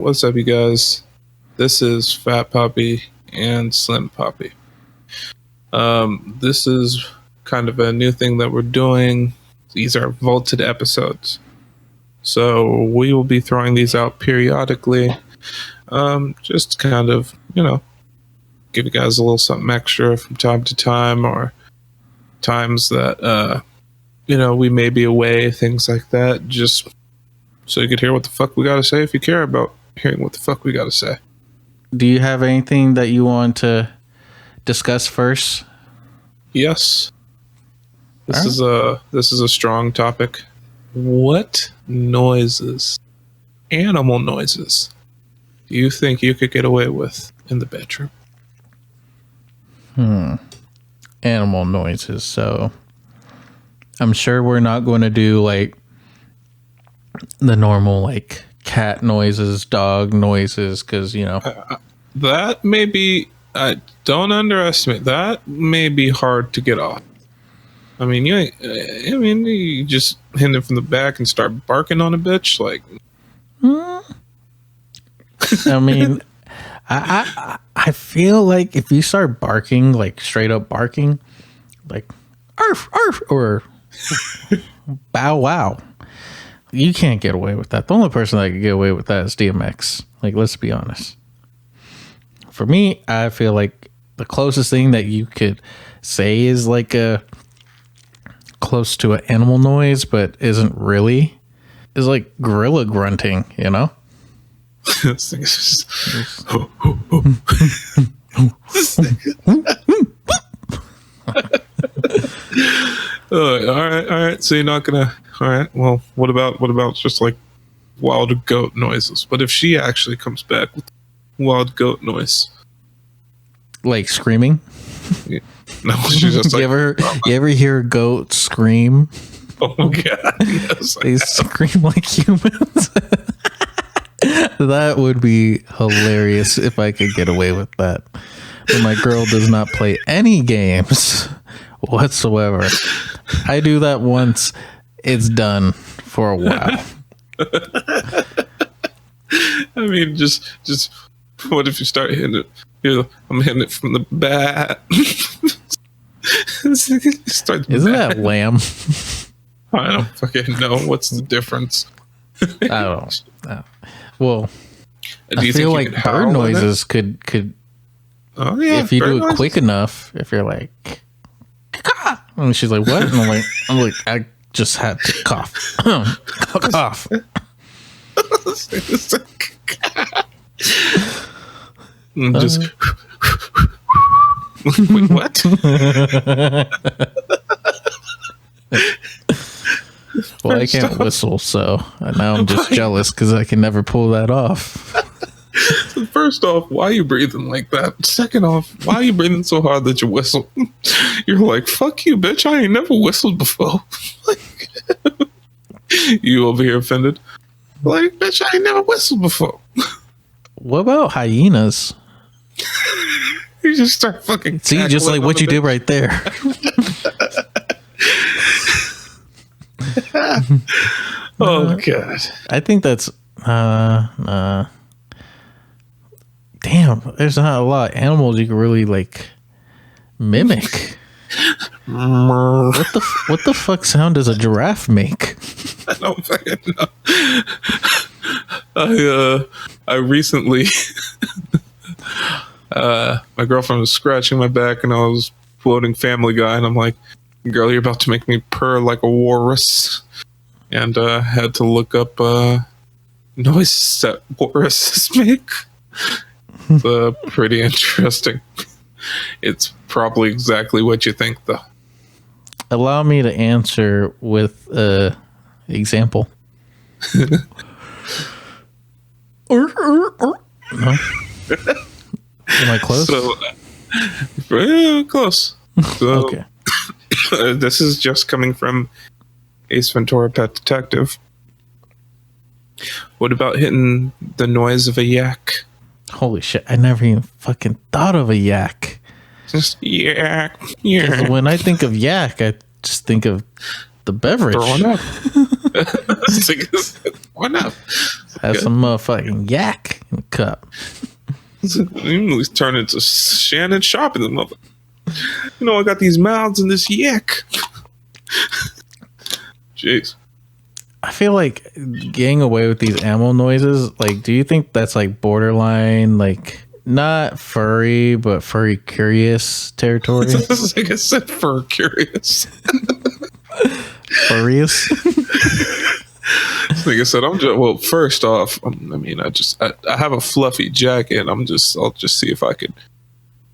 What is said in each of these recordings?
What's up, you guys? This is Fat Papi and Slim Papi. This is kind of a new thing that we're doing. These are vaulted episodes. So we will be throwing these out periodically. Just kind of, give you guys a little something extra from time to time, or times that, we may be away, things like that. Just so you could hear what the fuck we got to say if you care about hearing what the fuck we got to say. Do you have anything that you want to discuss first? Yes. This is a strong topic. What noises, animal noises, do you think you could get away with in the bedroom? Animal noises. So I'm sure we're not going to do like the normal like cat noises, dog noises, because that may be. Don't underestimate that. May be hard to get off. I mean, you just hit it from the back and start barking on a bitch, like. I mean, I feel like if you start barking, like straight up barking, like arf arf or bow wow, you can't get away with that. The only person that can get away with that is DMX. Like, let's be honest. For me, I feel like the closest thing that you could say is like a close to an animal noise, but isn't really, is like gorilla grunting, This thing is just, all right. So you're not gonna. All right. Well, what about just like wild goat noises? What if she actually comes back with wild goat noise? Like screaming? Yeah. No, she's just like. You ever hear a goat scream? Oh god! Yes, they scream like humans. That would be hilarious if I could get away with that. But my girl does not play any games whatsoever. I do that once, it's done for a while. I mean, just what if you start hitting it? I'm hitting it from the bat. Isn't that lamb? I don't fucking know. What's the difference? I don't know. Well, I feel like bird noises could. Oh yeah, if you do it quick enough. If you're like, and she's like, "What?" And I'm like, I just had to cough. Cough. Just wait, what? Well, I can't whistle, so now I'm just jealous because I can never pull that off. First off, why are you breathing like that? Second off, why are you breathing so hard that you whistle? You're like, fuck you, bitch. I ain't never whistled before. You over here offended? Like, bitch, I ain't never whistled before. What about hyenas? You just start fucking. See, just like what you did right there. Oh god! I think that's damn. There's not a lot of animals you can really like mimic. What the fuck sound does a giraffe make? I don't fucking know. I recently my girlfriend was scratching my back and I was quoting Family Guy and I'm like, girl, you're about to make me purr like a walrus. And had to look up noises that walruses make. It's pretty interesting. It's probably exactly what you think, though. Allow me to answer with an example. No? Am I close? Close. So, okay. This is just coming from Ace Ventura: Pet Detective. What about hitting the noise of a yak? Holy shit, I never even fucking thought of a yak. Just yak. When I think of yak, I just think of the beverage. Throwing up. Throwing up. Have some motherfucking yak. in a cup. He's turning into Shannon Sharp in the mother. You know, I got these mouths and this yak. Jeez. I feel like getting away with these animal noises, like, do you think that's like borderline, like, not furry, but furry curious territory? Like I said, fur curious. Furious? Like I said, I'm just, well, first off, I mean, I have a fluffy jacket. I'll just see if I could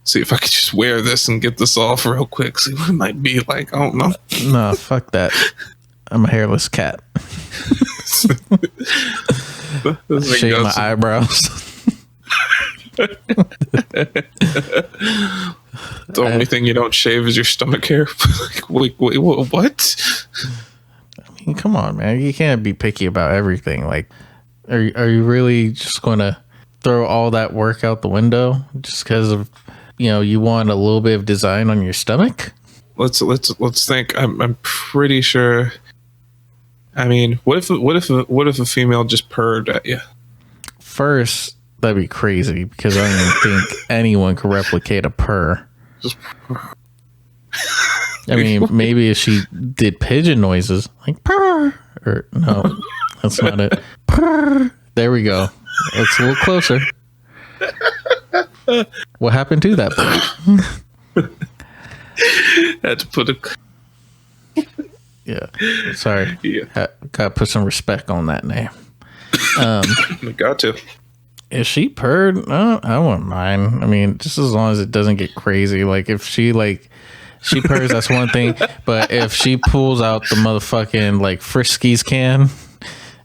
just wear this and get this off real quick. See what it might be like. I don't know. No, fuck that. I'm a hairless cat. Shave my eyebrows. The only thing you don't shave is your stomach hair. Like, wait, what? I mean, come on, man. You can't be picky about everything. Like, are you really just going to throw all that work out the window just because of, you know, you want a little bit of design on your stomach? Let's think. I'm pretty sure. I mean, what if a female just purred at you? First, that'd be crazy because I don't even think anyone could replicate a purr. Just I mean, maybe if she did pigeon noises, like purr, or no, that's not it. Purr. There we go. It's a little closer. What happened to that purr? Had to put a. Yeah, sorry. Yeah, gotta put some respect on that name. Got to. If she purred, I wouldn't mind. I mean, just as long as it doesn't get crazy. Like if she purrs, that's one thing. But if she pulls out the motherfucking like Friskies can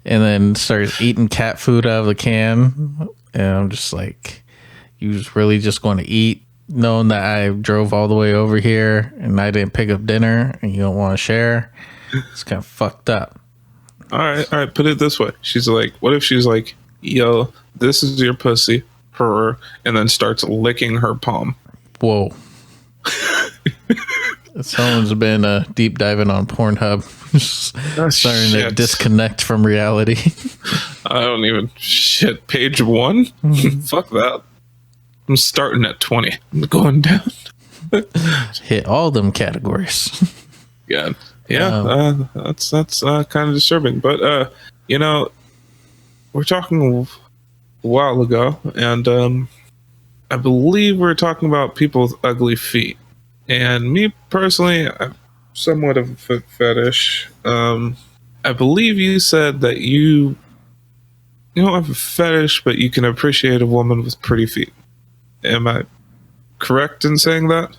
and then starts eating cat food out of the can, and I'm just like, you was really just going to eat, knowing that I drove all the way over here and I didn't pick up dinner, and you don't want to share. It's kind of fucked up. All right. Put it this way. She's like, what if she's like, yo, this is your pussy, purr, and then starts licking her palm. Whoa. Someone's been deep diving on Pornhub. Starting to disconnect from reality. I don't even... Shit, page 1? Fuck that. I'm starting at 20. I'm going down. Hit all them categories. Yeah. That's kind of disturbing. But, you know, we're talking a while ago, and I believe we're talking about people with ugly feet. And me personally, I'm somewhat of a foot fetish. I believe you said that you don't have a fetish, but you can appreciate a woman with pretty feet. Am I correct in saying that?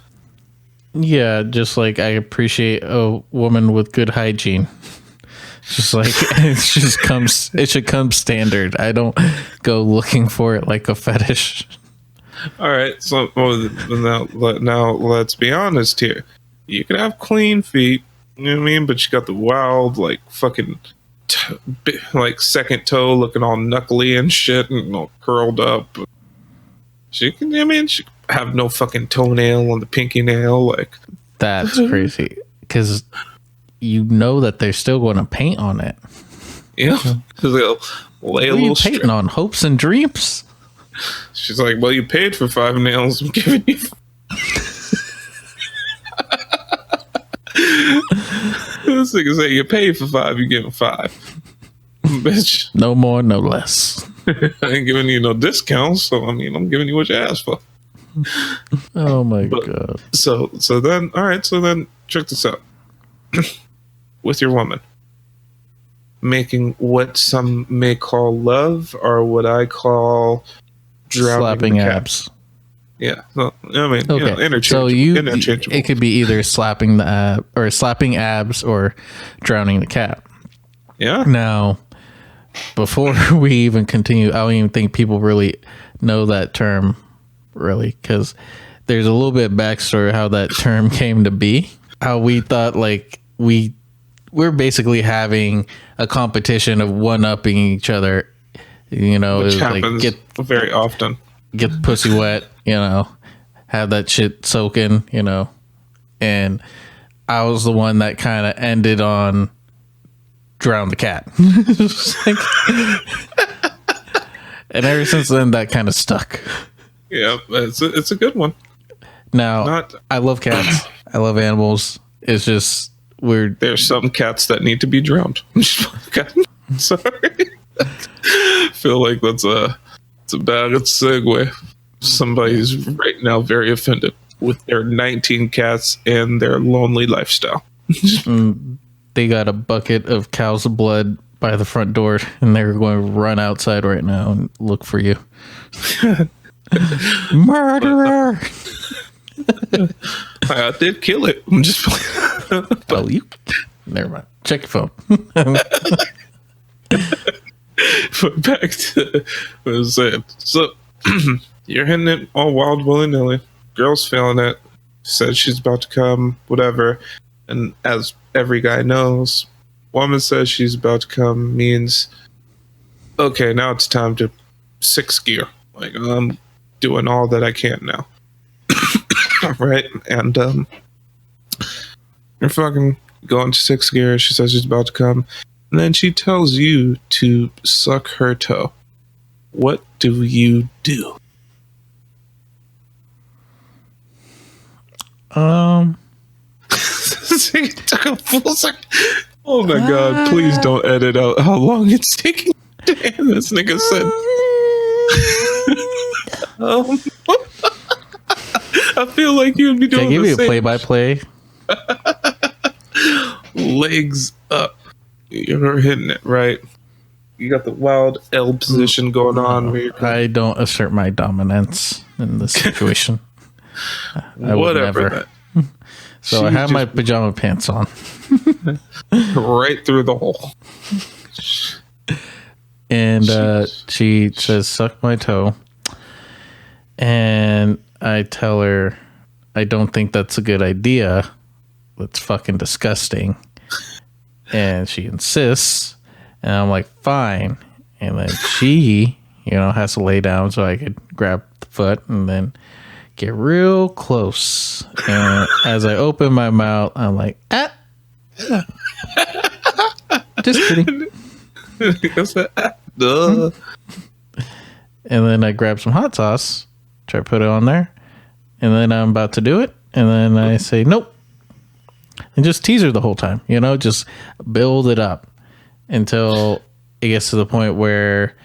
Yeah, just like I appreciate a woman with good hygiene. Just like it should come standard. I don't go looking for it like a fetish. All right, so now let's be honest here. You can have clean feet, you know what I mean, but you got the wild, like fucking, like second toe looking all knuckly and shit, and all curled up. She can have no fucking toenail on the pinky nail, like that's crazy because you know that they're still going to paint on it. Yeah, because they'll lay a little strip. Painting on hopes and dreams. She's like, well, you paid for 5 nails. I'm giving you. This nigga say you paid for 5, you give him 5. Bitch. No more, no less. I ain't giving you no discounts, so I mean, I'm giving you what you asked for. Oh my god. So then, all right. So then, check this out. With your woman, making what some may call love, or what I call slapping abs. Yeah, well, I mean, okay. You know, interchangeable. It could be either slapping the ab or slapping abs or drowning the cat. Yeah. Now, before we even continue, I don't even think people really know that term, really, because there's a little bit of backstory how that term came to be. How we thought like we're basically having a competition of one-upping each other. You know, which it was happens like very often. Get the pussy wet, you know, have that shit soaking, you know. And I was the one that kind of ended on drown the cat. And ever since then, that kind of stuck. Yeah, it's a good one. Now, I love cats. I love animals. It's just weird. There's some cats that need to be drowned. Sorry. Feel like that's a bad segue. Somebody's right now very offended with their 19 cats and their lonely lifestyle. They got a bucket of cow's blood by the front door, and they're going to run outside right now and look for you. Murderer! I did kill it. I'm just playing. Oh, you? Never mind. Check your phone. But back to what I was saying. So, you're hitting it all wild, willy-nilly. Girl's feeling it. Says she's about to come, whatever. And as every guy knows, woman says she's about to come means, okay, now it's time to sixth gear. Like, I'm doing all that I can now. Right? And you're fucking going to sixth gear. She says she's about to come. And then she tells you to suck her toe. What do you do? It took a full second. Oh my god, please don't edit out how long it's taking. Damn, this nigga said. I feel like you'd be doing. Can I give you a play-by-play? Legs up. You're hitting it right. You got the wild L position going on. Where I don't assert my dominance in this situation. I would never. So I have my pajama pants on. Right through the hole. And she says, suck my toe. And I tell her, I don't think that's a good idea. That's fucking disgusting. And she insists. And I'm like, fine. And then she, has to lay down so I could grab the foot and then get real close. And as I open my mouth, I'm like, ah. Just kidding. Duh. And then I grab some hot sauce, try to put it on there. And then I'm about to do it. And then I say, nope. And just tease her the whole time, just build it up until it gets to the point where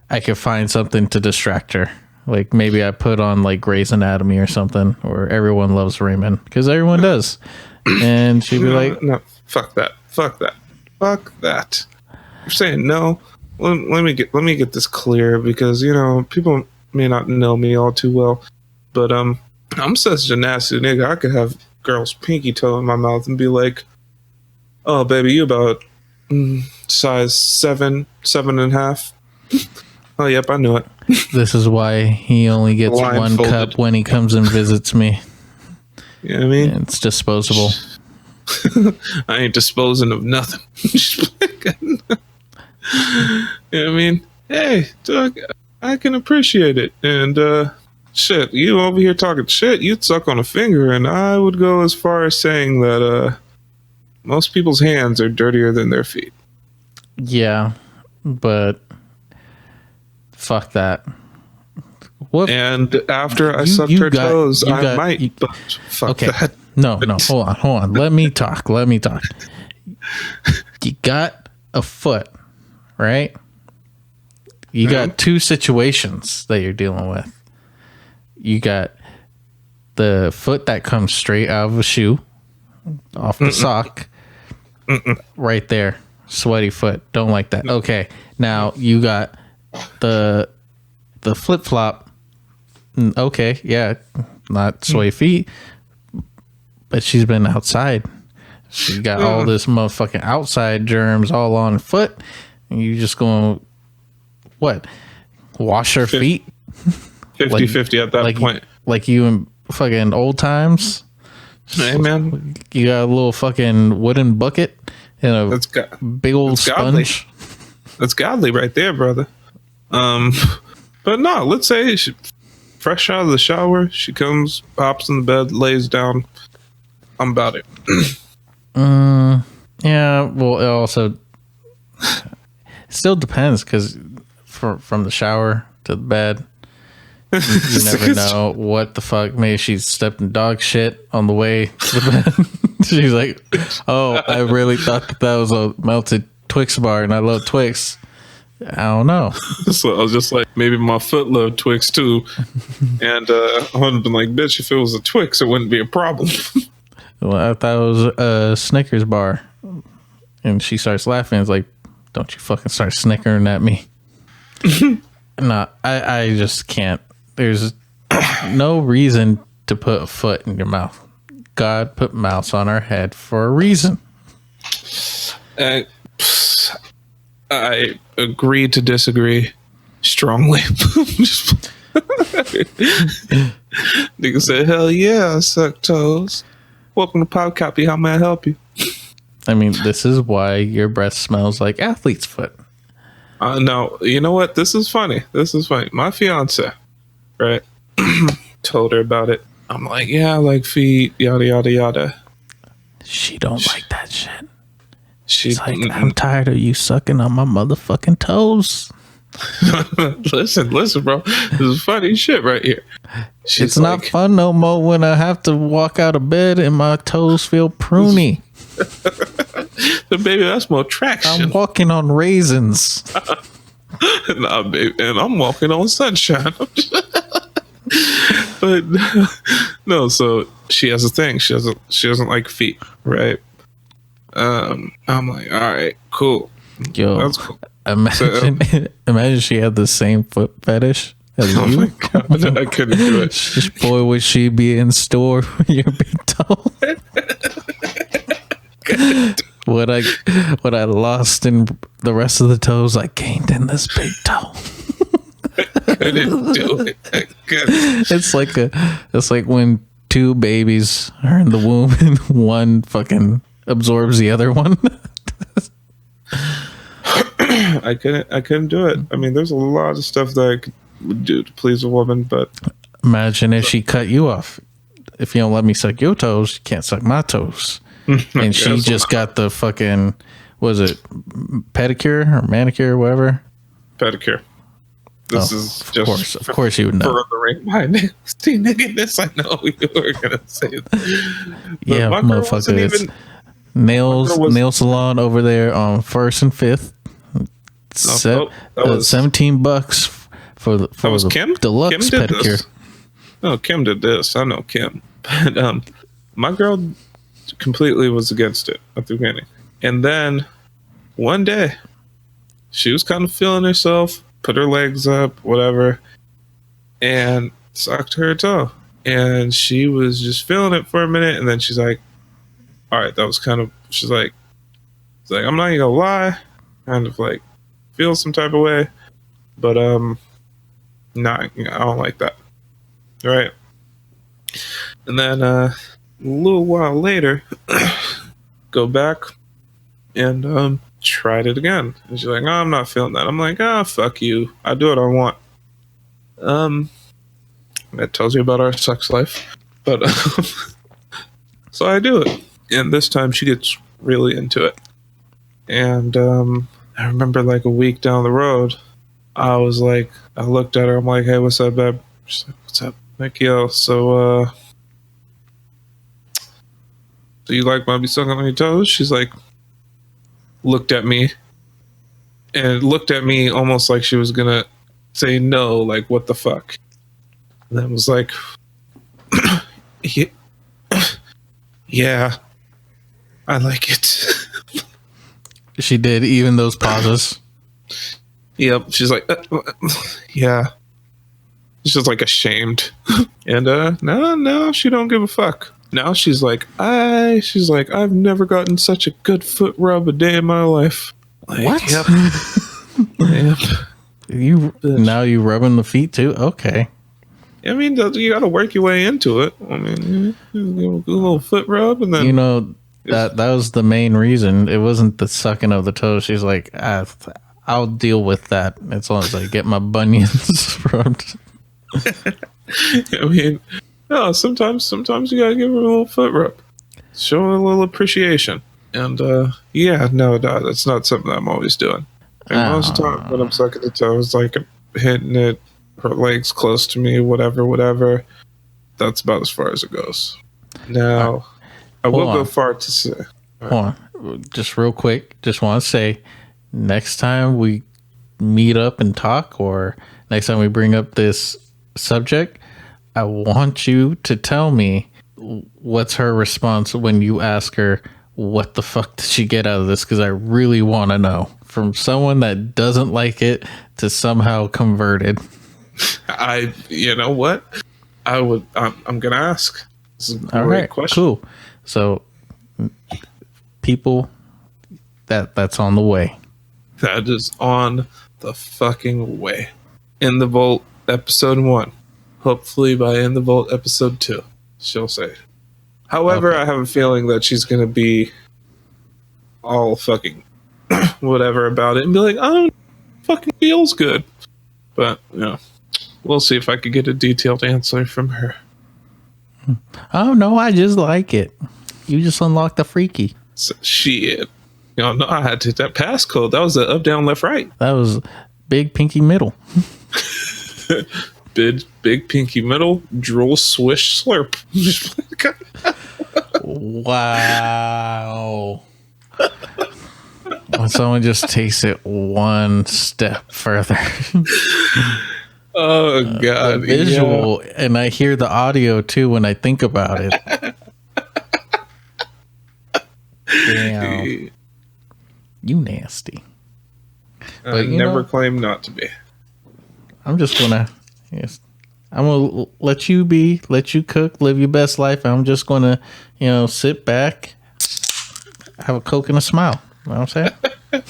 I can find something to distract her. Like maybe I put on like Grey's Anatomy or something, or Everyone Loves Raymond, because everyone does. And she'd be like, no, fuck that. You're saying no. Let me get this clear, because people may not know me all too well, but I'm such a nasty nigga. I could have girl's pinky toe in my mouth and be like, oh baby, you about size 7.5. Oh yep, I knew it. This is why he only gets one cup when he comes and visits me. You know what I mean? And it's disposable. I ain't disposing of nothing. You know what I mean? Hey, Doug, I can appreciate it. And shit, you over here talking shit, you'd suck on a finger, and I would go as far as saying that most people's hands are dirtier than their feet. Yeah, but fuck that. What? And after I sucked her toes, I might. But fuck okay. that. No, hold on. Let me talk. You got a foot, right? You got two situations that you're dealing with. You got the foot that comes straight out of a shoe, off the sock, right there. Sweaty foot. Don't like that. Okay. Now you got the flip-flop. Okay, yeah. Not sweaty feet. But she's been outside. She got all this motherfucking outside germs all on her foot. And you just going, what? Wash her feet? 50-50 at that point. Like you in fucking old times? Hey, man. You got a little fucking wooden bucket and a big old sponge. That's godly right there, brother. But no, let's say she fresh out of the shower, she comes, pops in the bed, lays down. I'm about it. Yeah, well, it also still depends, because from the shower, to the bed. You never know what the fuck. Maybe she stepped in dog shit on the way to the bed. She's like, oh, I really thought that was a melted Twix bar, and I love Twix. I don't know. So I was just like, maybe my foot loved Twix too. And I would have been like, bitch, if it was a Twix, it wouldn't be a problem. Well, I thought it was a Snickers bar. And she starts laughing. It's like, don't you fucking start snickering at me. No, I just can't. There's no reason to put a foot in your mouth. God put mouse on our head for a reason. I agree to disagree strongly. Nigga said, hell yeah, I suck toes. Welcome to Papi. How may I help you? I mean, this is why your breath smells like athlete's foot. No, you know what? This is funny. My fiance, right, told her about it. I'm like, yeah, I like feet, yada, yada, yada. She don't like that shit. She's like, I'm tired of you sucking on my motherfucking toes. listen, bro. This is funny shit right here. It's like, not fun no more when I have to walk out of bed and my toes feel pruny. But baby, that's more traction. I'm walking on raisins. Nah, baby, and I'm walking on sunshine. But no, so she has a thing. She doesn't like feet, right? I'm like, all right, cool. Yo, that's cool. Imagine she had the same foot fetish as oh you. My God, I couldn't do it. Boy, would she be in store with your big toe? What I lost in the rest of the toes, I gained in this big toe. I couldn't do it. It's like when two babies are in the womb and one fucking absorbs the other one. I couldn't do it. I mean, there's a lot of stuff that I would do to please a woman, but imagine if she cut you off. If you don't let me suck your toes, you can't suck my toes. And she just got the fucking, was it pedicure or manicure or whatever? Pedicure. This is just of course you would know. Furthering my nails. See, nigga, this I know you were gonna say that. Yeah, motherfucker. It's nail salon over there on 1st and 5th. $17 for the Kim? deluxe Kim pedicure. This. No, Kim did this. I know Kim. But my girl completely was against it at the beginning. And then one day she was kind of feeling herself, put her legs up, whatever, and sucked her toe. And she was just feeling it for a minute, and then she's like, all right, that was kind of, she's like, I'm not even gonna lie, kind of like feel some type of way, but nah, I don't like that. Right. And then a little while later, go back and tried it again. And she's like, oh, I'm not feeling that. I'm like, fuck you. I do what I want. That tells you about our sex life. But so I do it. And this time she gets really into it. And I remember like a week down the road, I was like, I looked at her. I'm like, hey, what's up, babe? She's like, what's up? I'm like, yo, so you like my be sucking on your toes? She's like, looked at me almost like she was gonna say no, like what the fuck. And then was like, yeah, I like it. She did even those pauses. Yep. She's like, yeah. She's just like ashamed. And no, she don't give a fuck. Now she's like, I've never gotten such a good foot rub a day in my life. Like, what? Yep. Yep. Now you rubbing the feet too? Okay. I mean, you got to work your way into it. I mean, a little foot rub, and then that was the main reason. It wasn't the sucking of the toes. She's like, I'll deal with that as long as I get my bunions rubbed. I mean, no. Sometimes you gotta give her a little foot rub, show her a little appreciation, and no, that's not something I'm always doing. And most of the time when I'm sucking the toes, like I'm hitting it her legs close to me, whatever. That's about as far as it goes. Now, I will go far to say. Hold on. Just real quick. Just want to say, next time we meet up and talk, or next time we bring up this subject, I want you to tell me what's her response when you ask her, what the fuck did she get out of this? Because I really want to know. From someone that doesn't like it to somehow converted. You know what? I'm gonna ask. This is a great question. Cool. So, people, that's on the way. That is on the fucking way. In the Vault episode 1. Hopefully by In the Vault episode 2, she'll say. However, I have a feeling that she's gonna be all fucking whatever about it and be like, "Oh, fucking feels good." But we'll see if I could get a detailed answer from her. Oh no, I just like it. You just unlocked the freaky. So, shit. No, I had to hit that passcode. That was the up, down, left, right. That was big pinky middle. big pinky middle, drool, swish, slurp. Wow. When someone just takes it one step further. Oh god. The visual, and I hear the audio too when I think about it. Damn. You nasty. I never claimed not to be. I'm just gonna I'm gonna let you cook, live your best life. I'm just gonna, sit back, have a Coke and a smile. You know what I'm saying?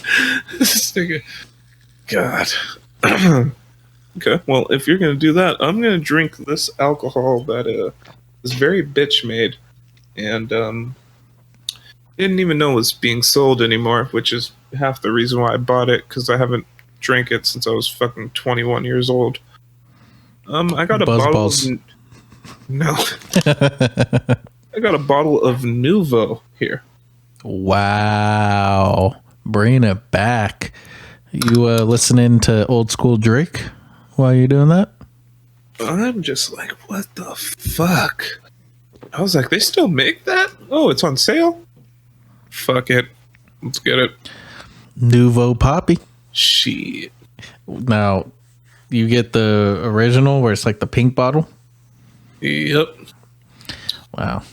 This nigga. God. Okay, well, if you're gonna do that, I'm gonna drink this alcohol that is very bitch made, and didn't even know it was being sold anymore, which is half the reason why I bought it, because I haven't drank it since I was fucking 21 years old. I got a bottle of... No. I got a bottle of Nuvo here. Wow. Bringing it back. You listening to old school Drake while you're doing that? I'm just like, what the fuck? I was like, they still make that? Oh, it's on sale? Fuck it. Let's get it. Nuvo Papi. Shit. Now, you get the original where it's like the pink bottle? Yep. Wow.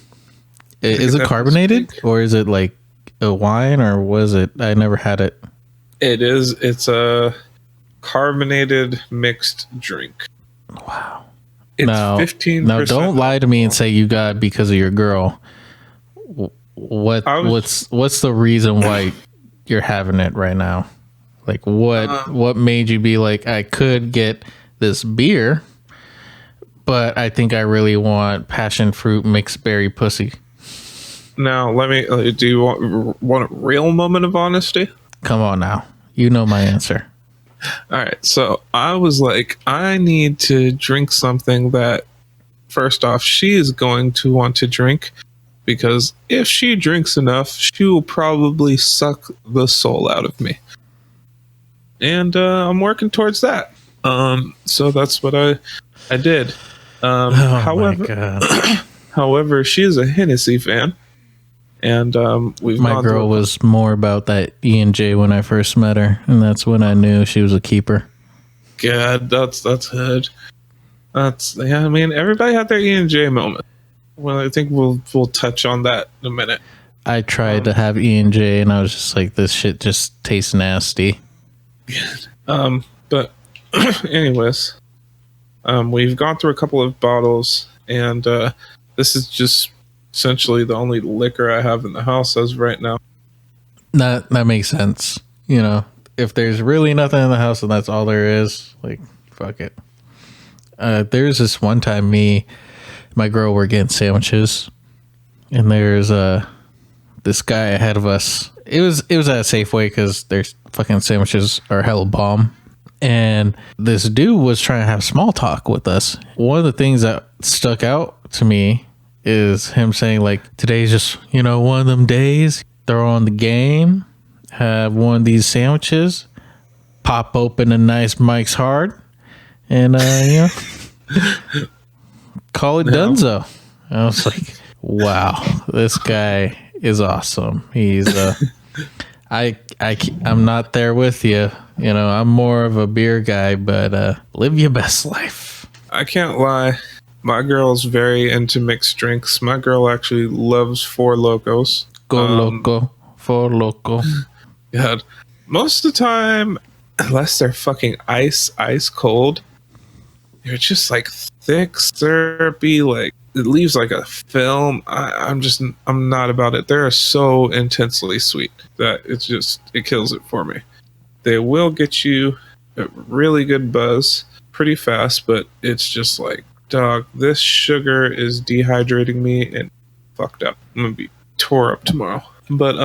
Is it carbonated or is it like a wine, or was it? I never had it. It is. It's a carbonated mixed drink. Wow. It's 15%. Now, don't lie to me and say you got it because of your girl. What's the reason why you're having it right now? Like what made you be like, I could get this beer, but I think I really want passion fruit mixed berry pussy. Now, let me. Do you want a real moment of honesty? Come on now. You know my answer. All right. So I was like, I need to drink something that, first off, she is going to want to drink, because if she drinks enough, she will probably suck the soul out of me. And I'm working towards that. So that's what I did. However, she is a Hennessy fan. And my girl was more about that E&J when I first met her, and that's when I knew she was a keeper. God, that's good. I mean, everybody had their E&J moment. Well, I think we'll touch on that in a minute. I tried to have E&J, and I was just like, this shit just tastes nasty. But anyways, we've gone through a couple of bottles, and this is just essentially the only liquor I have in the house as of right now. That makes sense. If there's really nothing in the house and that's all there is, like, fuck it. There's this one time my girl were getting sandwiches, and there's this guy ahead of us. It was at a Safeway because their fucking sandwiches are hella bomb. And this dude was trying to have small talk with us. One of the things that stuck out to me is him saying, like, today's just, one of them days. Throw on the game, have one of these sandwiches, pop open a nice Mike's Hard, and call it Dunzo. I was like, wow, this guy is awesome. He's I'm not there with you. I'm more of a beer guy, but live your best life. I can't lie. My girl's very into mixed drinks. My girl actually loves Four Locos. Go loco, Four Loco. God, most of the time, unless they're fucking ice cold, they're just like thick, syrupy, like it leaves like a film. I'm not about it. They're so intensely sweet that it kills it for me. They will get you a really good buzz pretty fast, but it's just like, dog, this sugar is dehydrating me and fucked up. I'm gonna be tore up tomorrow. But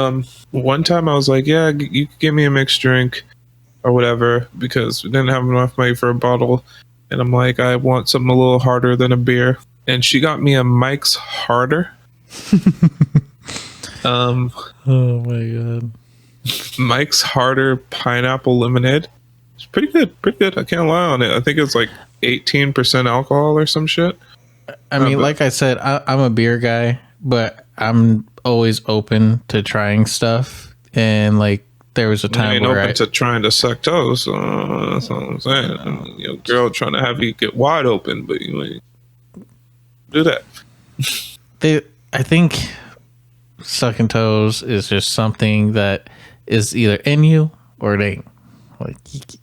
one time I was like, yeah, you can give me a mixed drink or whatever, because we didn't have enough money for a bottle, and I'm like, I want something a little harder than a beer, and she got me a Mike's Harder. Oh my god. Mike's Harder pineapple lemonade. It's pretty good. I can't lie on it. I think it's like 18% alcohol or some shit. I mean, like I said, I'm a beer guy, but I'm always open to trying stuff. And like, there was a time where open to trying to suck toes. That's what I'm saying. Your girl trying to have you get wide open, but you ain't do that. I think sucking toes is just something that is either in you or it ain't. Like,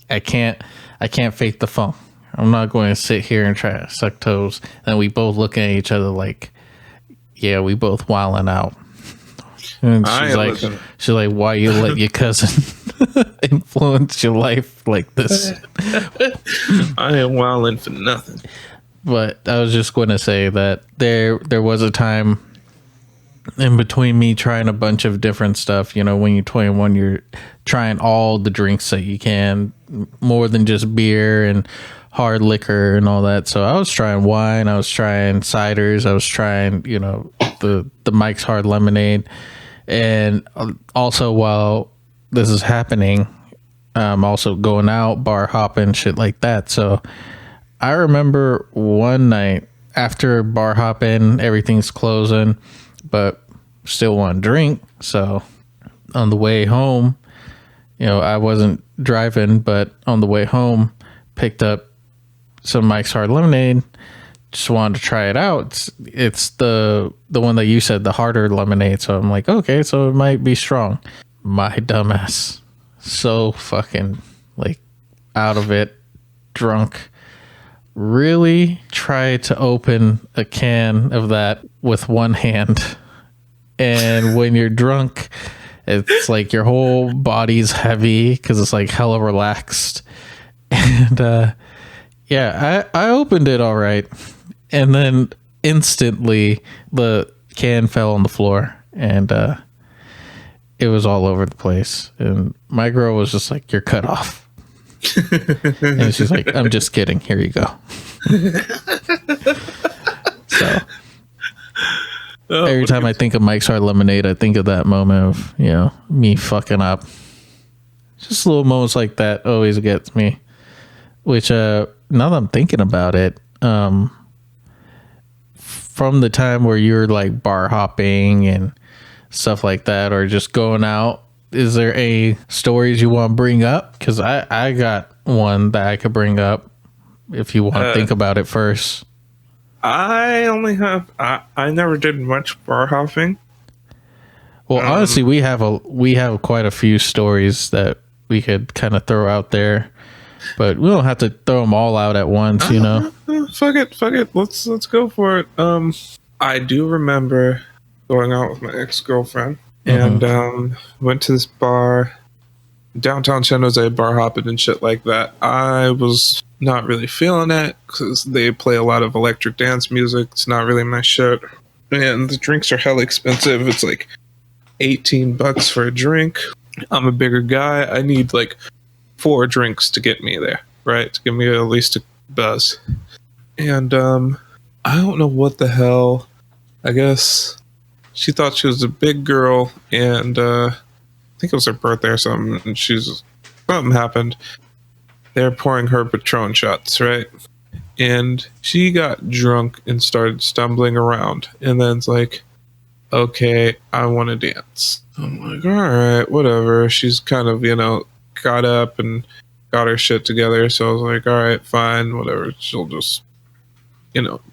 I can't fake the funk. I'm not going to sit here and try to suck toes and we both looking at each other like, yeah, we both wilding out. And she's like, why you let your cousin influence your life like this? I ain't wilding for nothing. But I was just going to say that there was a time in between me trying a bunch of different stuff. When you're 21, you're trying all the drinks that you can, more than just beer and hard liquor and all that. So I was trying wine, I was trying ciders, I was trying, the Mike's Hard Lemonade. And also, while this is happening, I'm also going out, bar hopping, shit like that. So I remember one night after bar hopping, everything's closing, but still want to drink. So on the way home, I wasn't driving, but on the way home, picked up some Mike's Hard Lemonade. Just wanted to try it out. It's the one that you said, the harder lemonade. So I'm like, okay, so it might be strong. My dumbass, so fucking like out of it, drunk. Really tried to open a can of that with one hand. And when you're drunk, it's like your whole body's heavy because it's like hella relaxed. And yeah, I opened it all right. And then instantly the can fell on the floor and it was all over the place. And my girl was just like, you're cut off. And she's like, I'm just kidding. Here you go. So every time I think of Mike's Hard Lemonade, I think of that moment of, me fucking up. Just little moments like that always gets me. Which, now that I'm thinking about it, from the time where you're like bar hopping and stuff like that, or just going out, is there any stories you want to bring up? Because I got one that I could bring up if you want to think about it first. I only have I never did much bar hopping. Well, honestly, we have quite a few stories that we could kind of throw out there, but we don't have to throw them all out at once, Fuck it. Let's go for it. I do remember going out with my ex-girlfriend and went to this bar downtown San Jose, bar hopping and shit like that. I was not really feeling it because they play a lot of electric dance music. It's not really my shit, and the drinks are hella expensive. It's like $18 for a drink. I'm a bigger guy. I need like 4 drinks to get me there, right? To give me at least a buzz. And I don't know what the hell. I guess she thought she was a big girl, and I think it was her birthday or something, and something happened. they're pouring her Patron shots, right? And she got drunk and started stumbling around. And then it's like, okay, I want to dance. I'm like, all right, whatever. She's kind of, got up and got her shit together. So I was like, all right, fine, whatever. She'll just,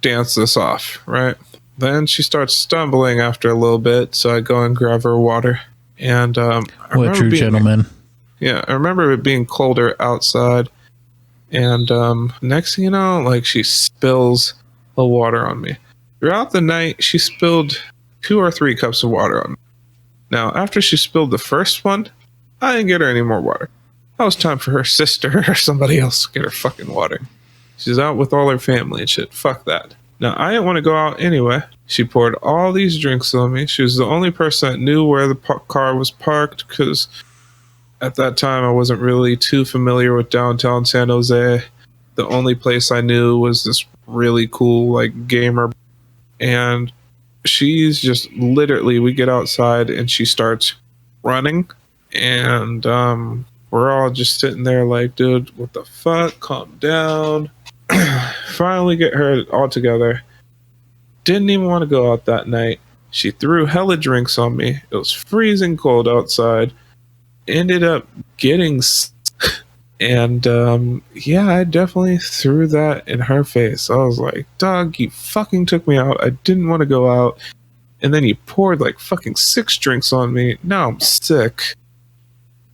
dance this off, right? Then she starts stumbling after a little bit. So I go and grab her water. And what true gentleman. Yeah, I remember it being colder outside. And next thing you know, like, she spills the water on me. Throughout the night, she spilled 2 or 3 cups of water on me. Now, after she spilled the first one, I didn't get her any more water. That was time for her sister or somebody else to get her fucking water. She's out with all her family and shit. Fuck that. Now, I didn't want to go out anyway. She poured all these drinks on me. She was the only person that knew where the car was parked, because at that time I wasn't really too familiar with downtown San Jose. The only place I knew was this really cool, like, gamer. And she's just literally, we get outside and she starts running. And we're all just sitting there like, dude, what the fuck? Calm down. Finally get her all together. Didn't even want to go out that night. She threw hella drinks on me. It was freezing cold outside. Ended up getting and I definitely threw that in her face. I was like, dog, you fucking took me out. I didn't want to go out, and then you poured like fucking 6 drinks on me. Now I'm sick.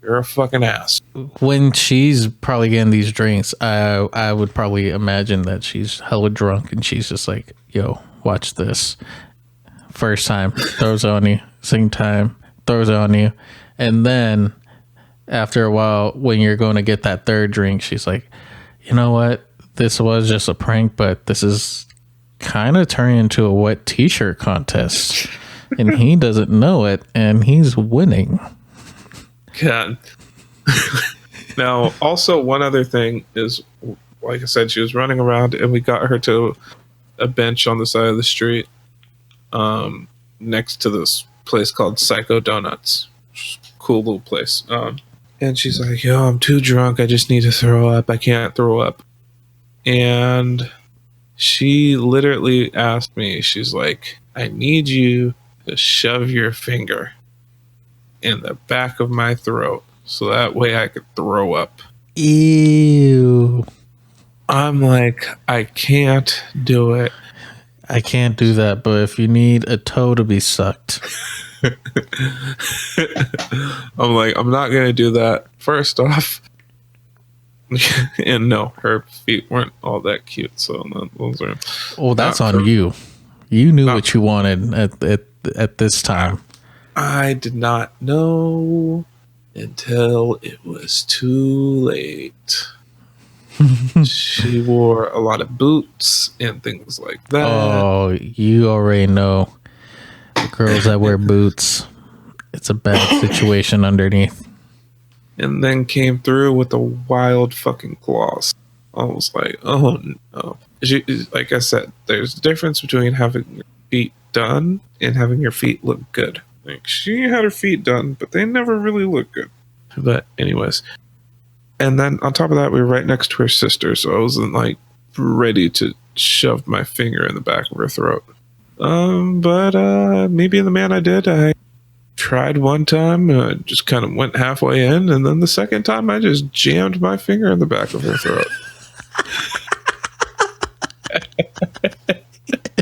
You're a fucking ass. When she's probably getting these drinks, I would probably imagine that she's hella drunk and she's just like, yo, watch this. First time, throws it on you. Second time, throws it on you. And then after a while, when you're going to get that third drink, she's like, you know what? This was just a prank, but this is kind of turning into a wet t-shirt contest. And he doesn't know it, and he's winning. God. Now, also, one other thing is, like I said, she was running around, and we got her to a bench on the side of the street next to this place called Psycho Donuts. Cool little place. And she's like, yo, I'm too drunk. I just need to throw up. I can't throw up. And she literally asked me, she's like, I need you to shove your finger in the back of my throat so that way I could throw up. Ew. I'm like, I can't do it. I can't do that, but if you need a toe to be sucked. I'm like, I'm not going to do that. First off, and no, her feet weren't all that cute. So those are. Oh, that's on you. You knew what you wanted at this time. I did not know until it was too late. She wore a lot of boots and things like that. Oh, you already know. The girls that wear boots, it's a bad situation underneath. And then came through with the wild fucking claws. I was like, oh no. Like I said, there's a difference between having your feet done and having your feet look good. Like, she had her feet done, but they never really looked good. But anyways. And then on top of that, we were right next to her sister, so I wasn't like ready to shove my finger in the back of her throat. But me being the man I did, I tried one time, just kind of went halfway in, and then the second time I just jammed my finger in the back of her throat.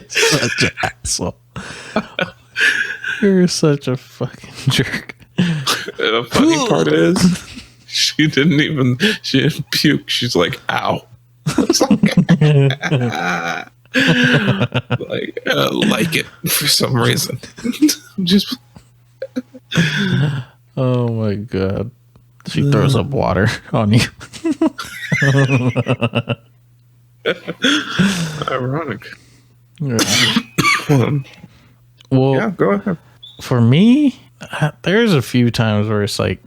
Such an asshole. You're such a fucking jerk. And the funny part is, she didn't puke. She's like, ow. Like it for some reason. Just. Oh my god. She throws up water on you. Ironic. Well, yeah, go ahead. For me, there's a few times where it's like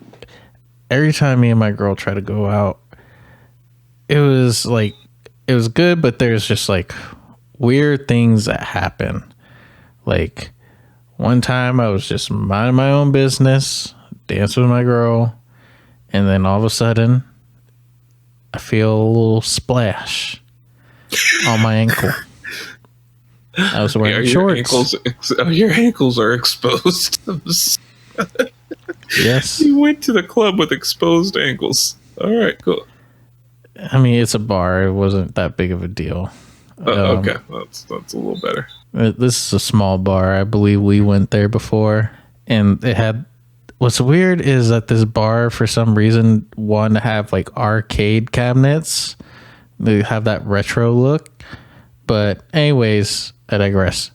every time me and my girl try to go out, it was good, but there's just like weird things that happen. Like one time I was just minding my own business, dancing with my girl, and then all of a sudden I feel a little splash on my ankle. I was wearing shorts. Your ankles are exposed. Yes. You went to the club with exposed ankles. All right, cool. I mean, it's a bar. It wasn't that big of a deal. Okay, that's a little better. This is a small bar. I believe we went there before, and it had. What's weird is that this bar, for some reason, wanted to have like arcade cabinets. They have that retro look. But anyways, I digress.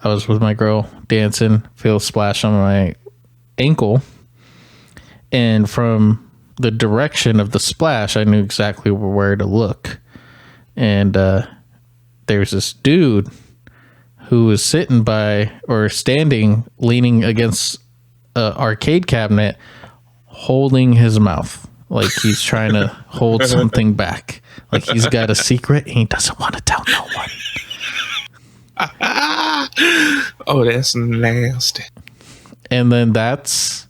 I was with my girl dancing, feel a splash on my ankle, and from the direction of the splash, I knew exactly where to look. And there's this dude who was sitting by or standing, leaning against an arcade cabinet, holding his mouth like he's trying to hold something back, like he's got a secret and he doesn't want to tell no one. Oh, that's nasty. And then that's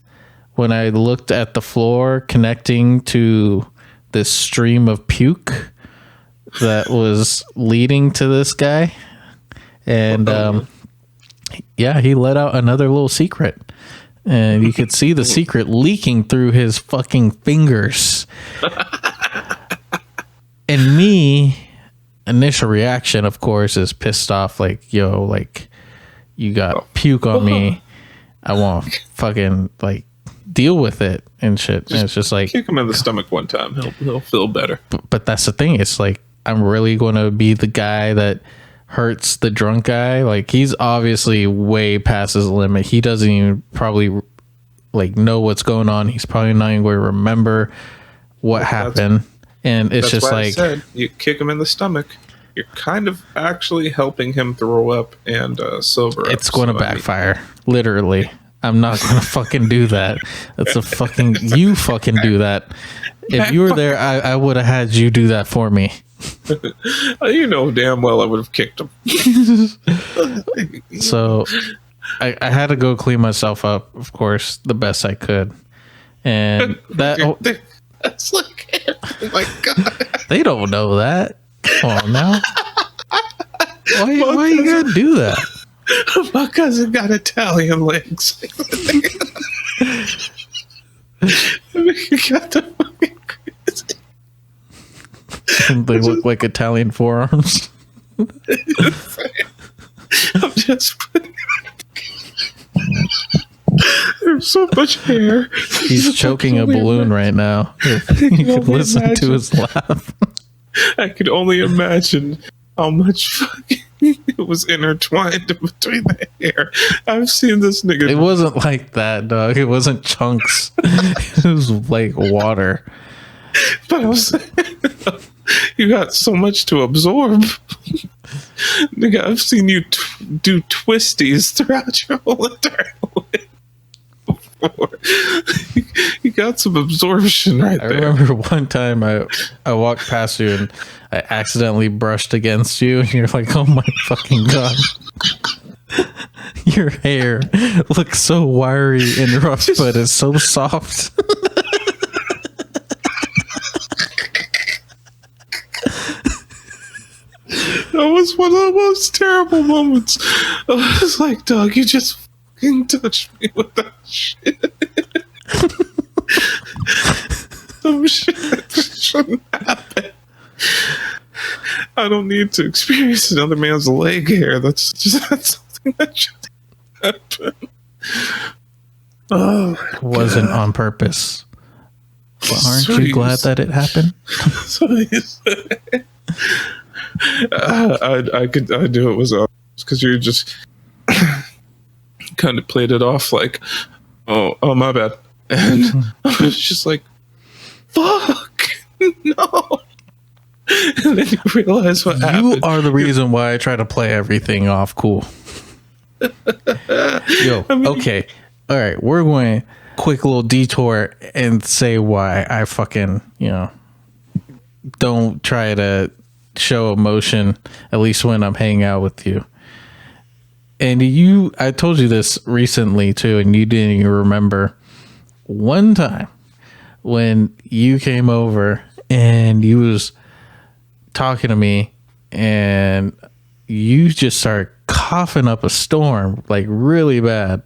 when I looked at the floor connecting to this stream of puke that was leading to this guy. And yeah, he let out another little secret. And you could see the secret leaking through his fucking fingers. And me, initial reaction, of course, is pissed off. Like, yo, like, you got puke on me. I want fucking, like, deal with it and shit. And it's just like, kick him in the stomach one time. He'll feel better. But that's the thing. It's like, I'm really going to be the guy that hurts the drunk guy. Like, he's obviously way past his limit. He doesn't even probably like know what's going on. He's probably not even going to remember what happened. And it's just like, I said, you kick him in the stomach, you're kind of actually helping him throw up and sober up. It's going to backfire. Literally. I'm not going to fucking do that. That's a fucking, you fucking do that. If you were there, I would have had you do that for me. You know damn well I would have kicked him. So I had to go clean myself up, of course, the best I could. And that's like, oh my God. They don't know that. Come on now. Why you gotta do that? My cousin got Italian legs. Got the fucking crazy. They look like Italian forearms. I'm just there's so much hair. He's choking a balloon right now. You can listen to his laugh. I could only imagine how much fucking it was intertwined between the hair. I've seen this nigga. It wasn't like that, dog. It wasn't chunks. It was like water. But I was you got so much to absorb. Nigga, I've seen you do twisties throughout your whole entire life before. You got some absorption right there. I remember one time I walked past you and I accidentally brushed against you and you're like, oh my fucking God. Your hair looks so wiry and rough, but it's so soft. That was one of the most terrible moments. I was like, dog, you just fucking touched me with that shit. Some shit that shouldn't happen. I don't need to experience another man's leg hair. That's something that shouldn't happen. Oh, it wasn't on purpose. But aren't you glad that it happened? I knew it was because you just kind of played it off like, oh my bad, and I was just like, fuck, no. And then you realize what happened. You are the reason why I try to play everything off cool. Yo, okay, all right, we're going quick little detour and say why I fucking don't try to show emotion, at least when I'm hanging out with you. And I told you this recently too, and you didn't even remember one time when you came over and you was talking to me, and you just started coughing up a storm, like really bad,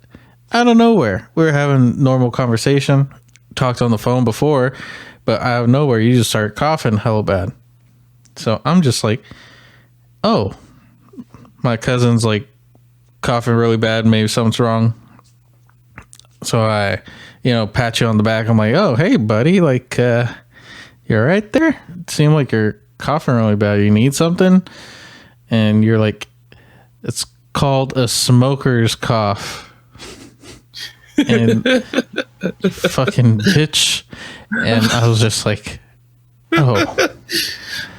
out of nowhere. We were having normal conversation, talked on the phone before, but out of nowhere, you just started coughing hella bad. So I'm just like, oh, my cousin's like coughing really bad. Maybe something's wrong. So I, pat you on the back. I'm like, oh, hey, buddy, like, you're right there. It seemed like you're coughing really bad. You need something? And you're like, it's called a smoker's cough. And fucking bitch. And I was just like, oh.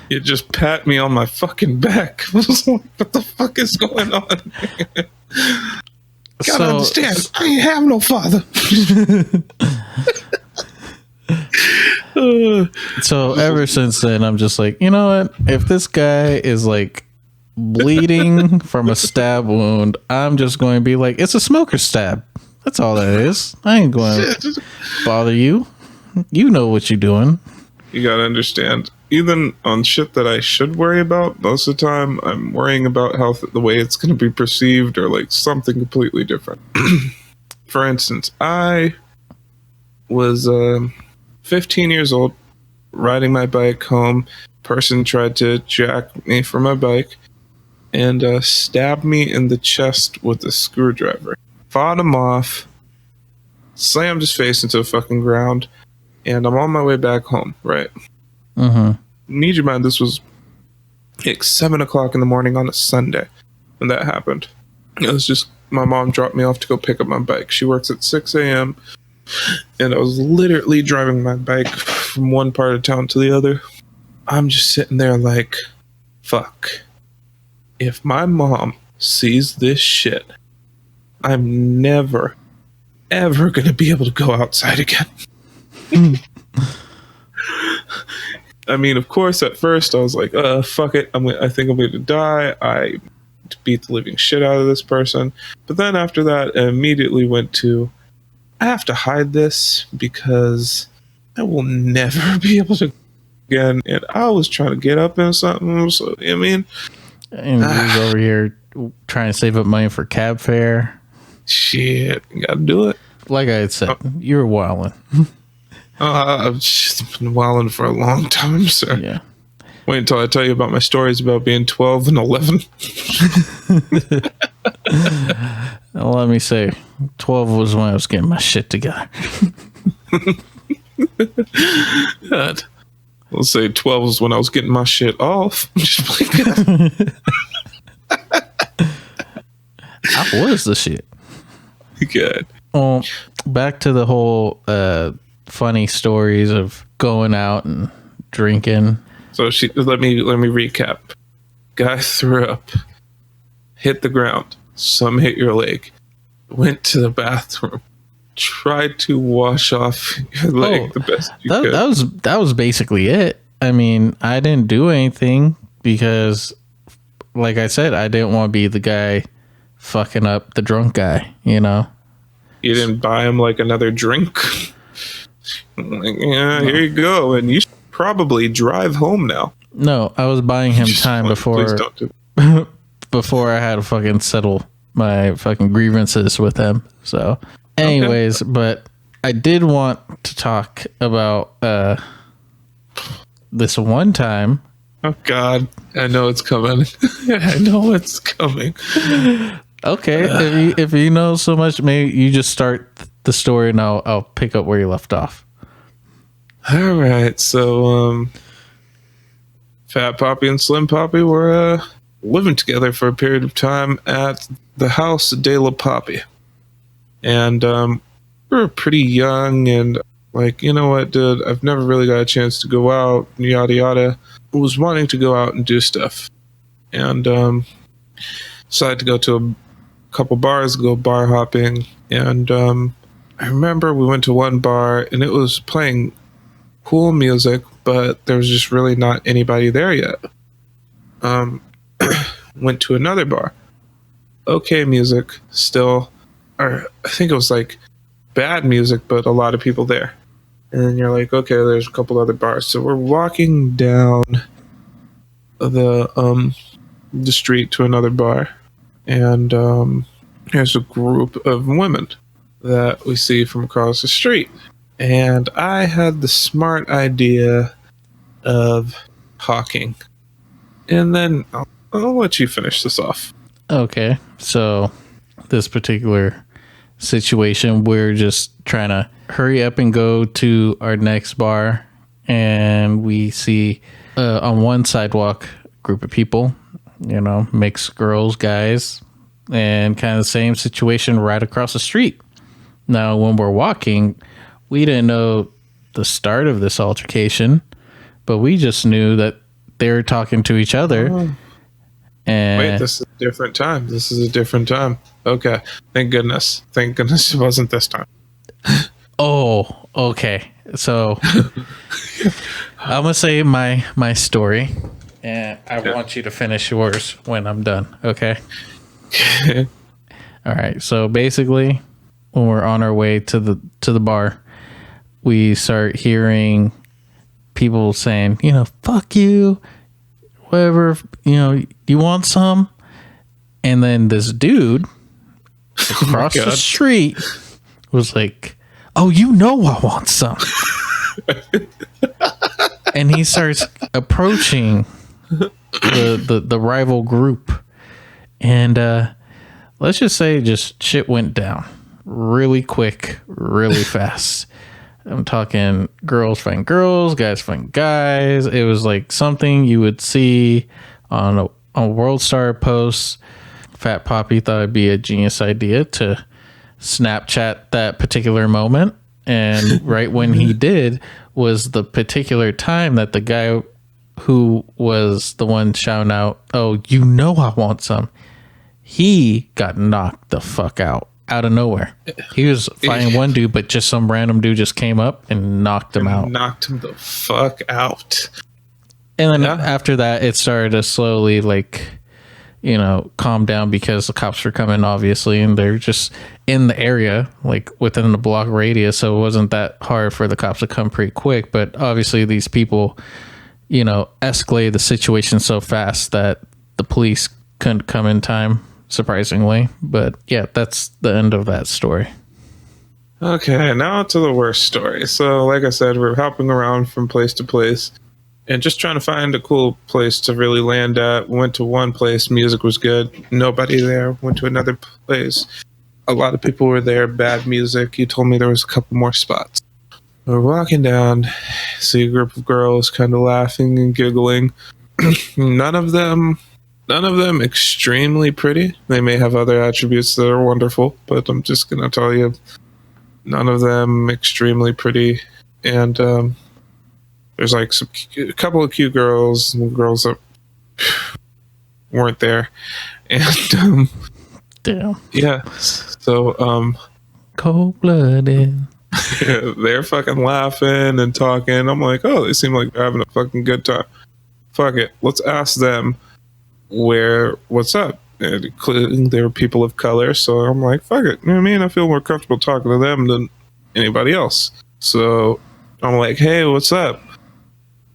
You just pat me on my fucking back. I was like, what the fuck is going on? Gotta understand, I ain't have no father. So ever since then, I'm just like, you know what? If this guy is like bleeding from a stab wound, I'm just going to be like, it's a smoker stab. That's all that is. I ain't going to bother you. You know what you're doing. You gotta understand, even on shit that I should worry about, most of the time I'm worrying about how the way it's going to be perceived or like something completely different. For instance, I was 15 years old, riding my bike home. Person tried to jack me from my bike and stabbed me in the chest with a screwdriver. Fought him off, slammed his face into the fucking ground, and I'm on my way back home, right? Need you mind, this was like 7 o'clock in the morning on a Sunday when that happened. It was just, my mom dropped me off to go pick up my bike. She works at 6 a.m. and I was literally driving my bike from one part of town to the other. I'm just sitting there like, fuck. If my mom sees this shit, I'm never, ever gonna be able to go outside again. I mean, of course, at first I was like, fuck it. I think I'm going to die. I beat the living shit out of this person. But then after that, I immediately went to, I have to hide this because I will never be able to again. And I was trying to get up in something. So, I mean, and he was over here trying to save up money for cab fare. Shit, you gotta do it. Like I had said, you were wilding. I've just been wilding for a long time, sir. Yeah. Wait until I tell you about my stories about being 12 and 11. Let me say, 12 was when I was getting my shit together. God. I'll say 12 was when I was getting my shit off. I was the shit. Good. Back to the whole funny stories of going out and drinking. So let me recap. Guy threw up, hit the ground, some hit your leg, went to the bathroom, tried to wash off your leg the best you could. That was basically it. I mean, I didn't do anything because, like I said, I didn't want to be the guy fucking up the drunk guy, you know? You didn't buy him like another drink? Like, yeah, no. Here you go. And you should probably drive home now. No, I was buying him time before before I had to fucking settle my fucking grievances with him. So anyways, okay. But I did want to talk about this one time. Oh God, I know it's coming. I know it's coming. Okay, if you know so much, maybe you just start the story and I'll pick up where you left off. All right, so Fat Papi and Slim Papi were living together for a period of time at the house de la Papi, and we were pretty young and like, you know what, dude, I've never really got a chance to go out, yada yada. I was wanting to go out and do stuff, and decided to go to a couple bars, go bar hopping, and I remember we went to one bar and it was playing cool music, but there was just really not anybody there yet. Went to another bar, okay music still, or I think it was like bad music, but a lot of people there. And then you're like, okay, there's a couple other bars. So we're walking down the street to another bar, and there's a group of women that we see from across the street. And I had the smart idea of talking. And then I'll let you finish this off. Okay, so this particular situation, we're just trying to hurry up and go to our next bar, and we see on one sidewalk group of people, mixed girls, guys, and kind of the same situation right across the street. Now, when we're walking, we didn't know the start of this altercation, but we just knew that they were talking to each other. And wait, this is a different time. This is a different time. Okay. Thank goodness. Thank goodness it wasn't this time. Oh, okay. So I'm going to say my story, and I want you to finish yours when I'm done. Okay. All right. So basically, when we're on our way to the bar, we start hearing people saying, fuck you, whatever, you want some? And then this dude across the street was like, oh, I want some. And he starts approaching the rival group. And let's just say just shit went down really quick, really fast. I'm talking girls fighting girls, guys fighting guys. It was like something you would see on a World Star post. Fat Papi thought it'd be a genius idea to Snapchat that particular moment. And right when he did was the particular time that the guy who was the one shouting out, oh, I want some, he got knocked the fuck out of nowhere. He was fighting one dude, but just some random dude just came up and knocked him out. Knocked him the fuck out. And then after that, it started to slowly, calm down because the cops were coming, obviously, and they're just in the area, like within the block radius. So it wasn't that hard for the cops to come pretty quick. But obviously, these people, escalated the situation so fast that the police couldn't come in time, surprisingly. But yeah, that's the end of that story. Okay, now to the worst story. So, like I said, we're hopping around from place to place and just trying to find a cool place to really land at. Went to one place, music was good, nobody there. Went to another place, a lot of people were there, bad music. You told me there was a couple more spots. We're walking down, see a group of girls kind of laughing and giggling. None of them extremely pretty. They may have other attributes that are wonderful, but I'm just gonna tell you, none of them extremely pretty. And there's like a couple of cute girls and girls that weren't there. And damn. Yeah. So cold-blooded. They're fucking laughing and talking. I'm like, oh, they seem like they're having a fucking good time. Fuck it. Let's ask them what's up. And including they were people of color, so I'm like, fuck it. You know what I mean? I feel more comfortable talking to them than anybody else. So I'm like, hey, what's up?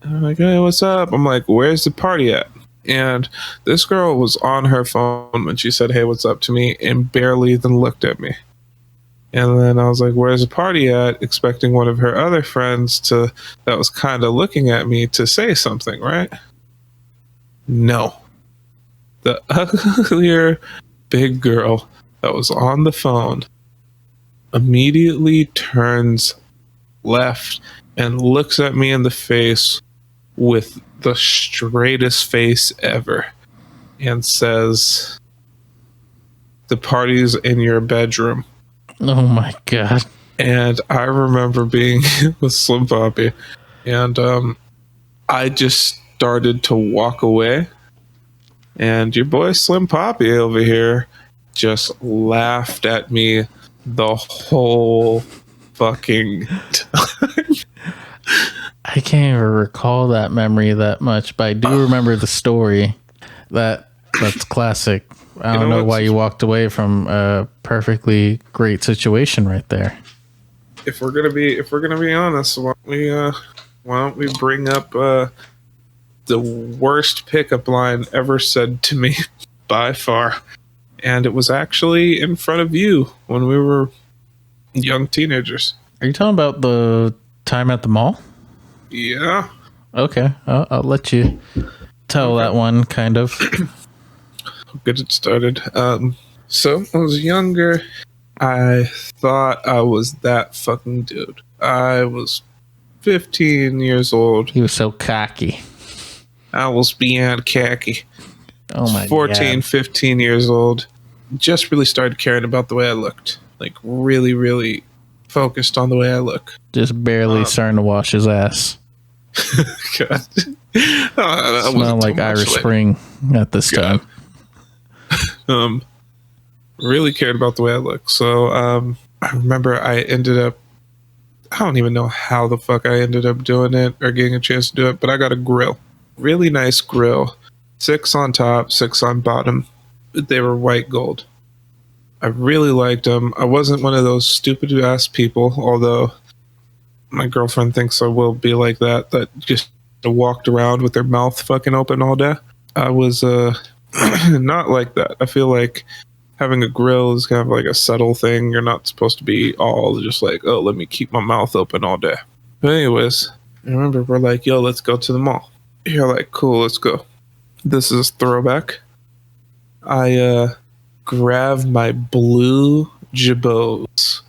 And I'm like, hey, what's up? I'm like, where's the party at? And this girl was on her phone when she said, hey, what's up to me, and barely even looked at me. And then I was like, where's the party at? Expecting one of her other friends that was kind of looking at me to say something, right? No. The uglier big girl that was on the phone immediately turns left and looks at me in the face with the straightest face ever and says, the party's in your bedroom. Oh my god. And I remember being with Slim Papi, and I just started to walk away, and your boy Slim Papi over here just laughed at me the whole fucking time. I can't even recall that memory that much, but I do remember the story. That's classic. I don't know why you walked away from a perfectly great situation right there. if we're gonna be honest, why don't we bring up the worst pickup line ever said to me by far, and it was actually in front of you when we were young teenagers. Are you talking about the time at the mall? Yeah. Okay, I'll let you tell that one, kind of. I'll get it started. So I was younger. I thought I was that fucking dude. I was 15 years old. He was so cocky. I was beyond khaki. Oh my 14, God. 15 years old. Just really started caring about the way I looked. Like, really, really focused on the way I look. Just barely starting to wash his ass. God. Smelled like Irish Spring at this time. Really cared about the way I look. So I remember I don't even know how the fuck I ended up doing it or getting a chance to do it, but I got a grill. Really nice grill. 6 on top, 6 on bottom. They were white gold. I really liked them. I wasn't one of those stupid ass people, although my girlfriend thinks I will be like that just walked around with their mouth fucking open all day. I was not like that. I feel like having a grill is kind of like a subtle thing. You're not supposed to be all just like, oh, let me keep my mouth open all day. But anyways, I remember we're like, yo, let's go to the mall. You're like, cool, let's go. This is throwback. I grabbed my blue Jabos.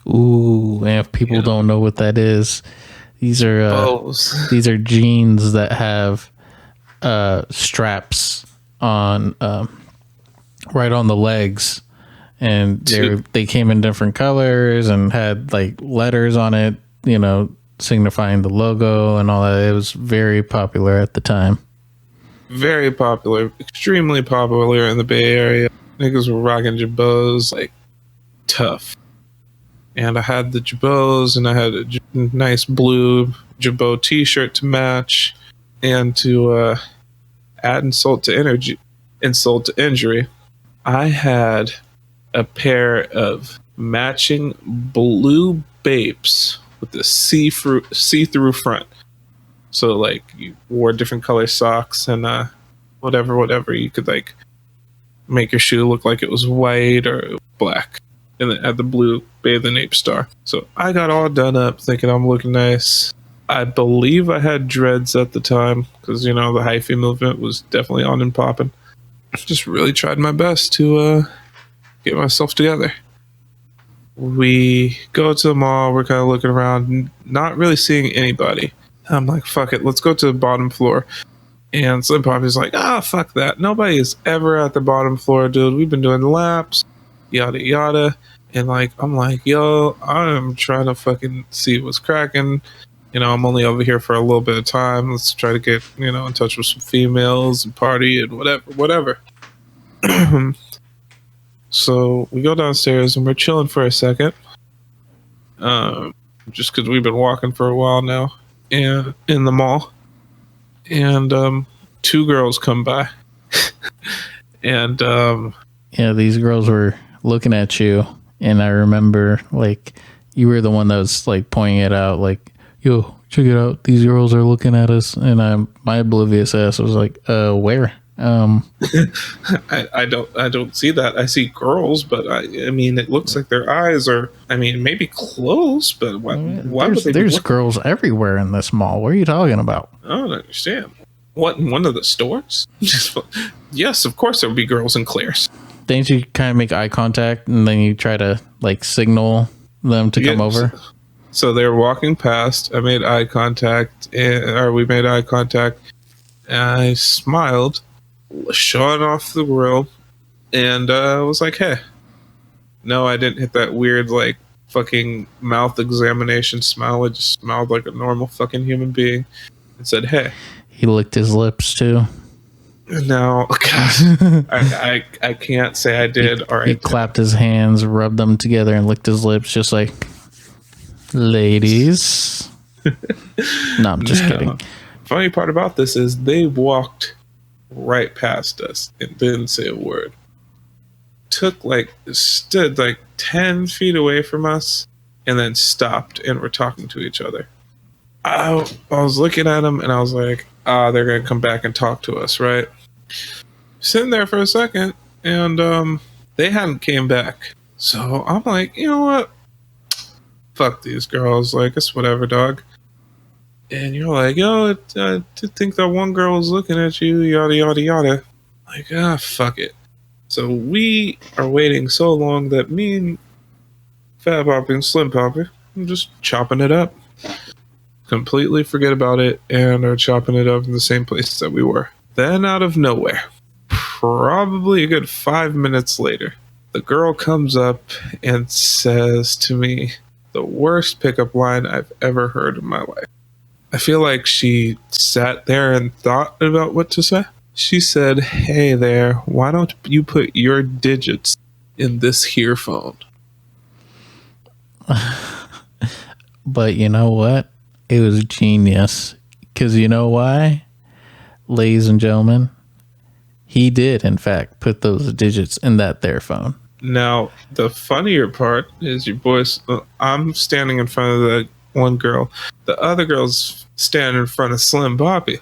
Ooh, and if people don't know what that is, these are jeans that have straps on right on the legs, and they came in different colors and had like letters on it, signifying the logo and all that. It was very popular at the time. Very popular, extremely popular in the Bay Area. Niggas were rocking Jabos like tough. And I had the Jabos, and I had a nice blue Jabot t-shirt to match. And to add insult to injury, I had a pair of matching blue Bapes with the see-through front. So like you wore different color socks and whatever. You could like make your shoe look like it was white or black. And it had the blue bathing ape star. So I got all done up thinking I'm looking nice. I believe I had dreads at the time because, the hyphy movement was definitely on and popping. Just really tried my best to get myself together. We go to the mall. We're kind of looking around, not really seeing anybody. I'm like, fuck it. Let's go to the bottom floor. And some Papi's like, fuck that. Nobody is ever at the bottom floor, dude. We've been doing laps, yada, yada. And like, I'm like, yo, I'm trying to fucking see what's cracking. I'm only over here for a little bit of time. Let's try to get, in touch with some females and party and whatever. So we go downstairs and we're chilling for a second. Just because we've been walking for a while now and in the mall. And 2 girls come by. And these girls were looking at you, and I remember like you were the one that was like pointing it out, like, yo, check it out, these girls are looking at us. And my oblivious ass was like, where? I don't see that. I see girls, but I mean, it looks like their eyes are, maybe closed, but why would they? There's girls everywhere in this mall. What are you talking about? I don't understand. What, in one of the stores? Yes, of course there would be girls in Claire's. Didn't you kind of make eye contact and then you try to like signal them to come over? So they were walking past. I made eye contact, or we made eye contact. And I smiled, showing off the grill, and was like, hey. No, I didn't hit that weird like fucking mouth examination smile. I just smiled like a normal fucking human being and said, hey. He licked his lips too. No, God, I can't say I did. He clapped his hands, rubbed them together, and licked his lips, just like, ladies. No, I'm just kidding. Funny part about this is they walked right past us and didn't say a word. Stood like 10 feet away from us and then stopped and were talking to each other. I was looking at them and I was like, they're going to come back and talk to us, right? Sitting there for a second, and they hadn't came back. So I'm like, you know what? Fuck these girls. Like, it's whatever, dog. And you're like, yo, I did think that one girl was looking at you, yada, yada, yada. Like, fuck it. So we are waiting so long that me and Fat Papi and Slim Papi are just chopping it up. Completely forget about it and are chopping it up in the same place that we were. Then out of nowhere, probably a good 5 minutes later, the girl comes up and says to me the worst pickup line I've ever heard in my life. I feel like she sat there and thought about what to say. She said, "Hey there, why don't you put your digits in this here phone?" But you know what? It was genius. Because you know why? Ladies and gentlemen, he did, in fact, put those digits in that there phone. Now, the funnier part is your boys. I'm standing in front of the one girl. The other girl's standing in front of Slim Papi.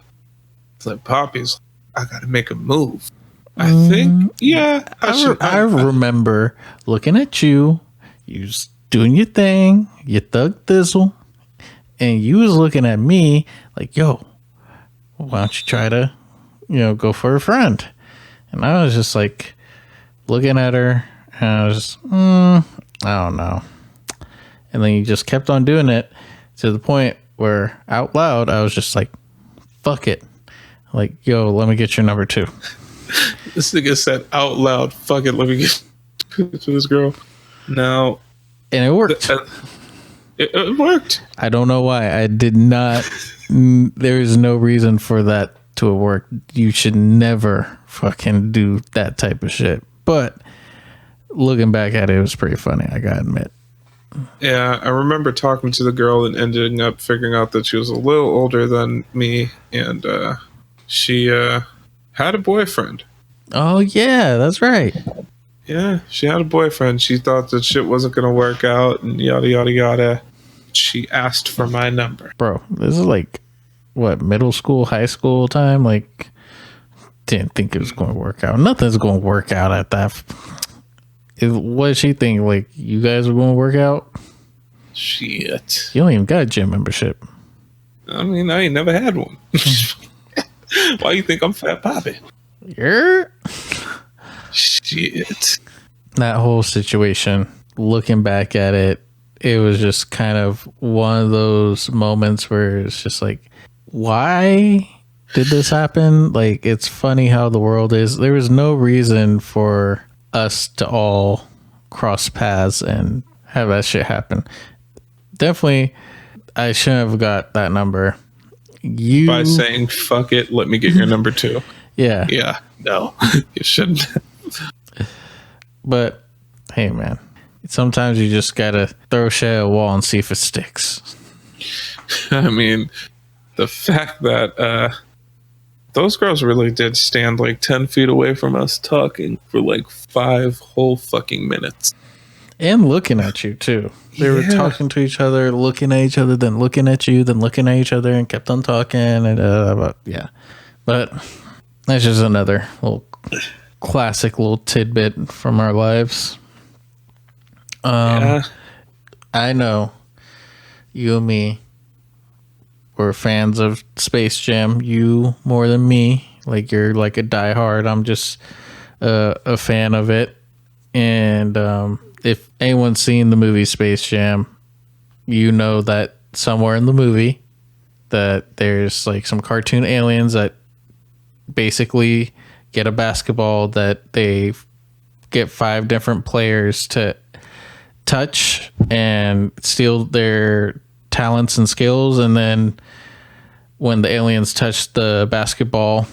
Slim Papi's, I gotta make a move. I think, yeah. I remember looking at you. You was doing your thing. You thug thizzle. And you was looking at me like, yo, why don't you try to, go for a friend? And I was just like looking at her and I was, I don't know. And then you just kept on doing it to the point where out loud, I was just like, fuck it. Like, yo, let me get your number 2. This nigga said out loud, fuck it, let me get to this girl. Now. And it worked. It worked. I don't know why. I did not. There is no reason for that to have worked. You should never fucking do that type of shit. But looking back at it, it was pretty funny, I gotta admit. Yeah, I remember talking to the girl and ending up figuring out that she was a little older than me, and she had a boyfriend. Oh, yeah, that's right. Yeah, she had a boyfriend. She thought that shit wasn't going to work out and yada, yada, yada. She asked for my number. Bro, this is like, what, middle school, high school time? Like, didn't think it was going to work out. Nothing's going to work out at that. What did she think? Like, you guys were going to work out? Shit. You don't even got a gym membership. I mean, I ain't never had one. Why you think I'm Fat Papi? Yeah. Shit. That whole situation, looking back at it, it was just kind of one of those moments where it's just like, why did this happen? Like, it's funny how the world is. There was no reason for us to all cross paths and have that shit happen. Definitely, I shouldn't have got that number. By saying, fuck it, let me get your number 2. Yeah. Yeah. No, you shouldn't. But hey, man, sometimes you just gotta throw shit at a wall and see if it sticks. I mean, the fact that those girls really did stand like 10 feet away from us talking for like 5 whole fucking minutes. And looking at you, too. They were talking to each other, looking at each other, then looking at you, then looking at each other, and kept on talking. And yeah. But that's just another little classic little tidbit from our lives. I know you and me were fans of Space Jam. You more than me. Like, you're like a diehard. I'm just a fan of it. And if anyone's seen the movie Space Jam, you know that somewhere in the movie that there's like some cartoon aliens that basically get a basketball that they get 5 different players to touch and steal their talents and skills, and then when the aliens touch the basketball,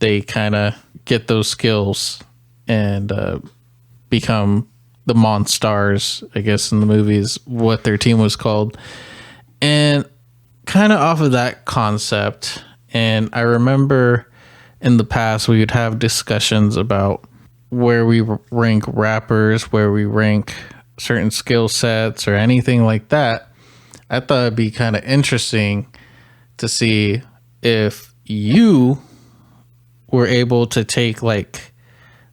they kind of get those skills and become the Monstars, I guess in the movies, what their team was called. And kind of off of that concept, and I remember in the past we would have discussions about where we rank rappers, where we rank certain skill sets or anything like that, I thought it'd be kind of interesting to see if you were able to take like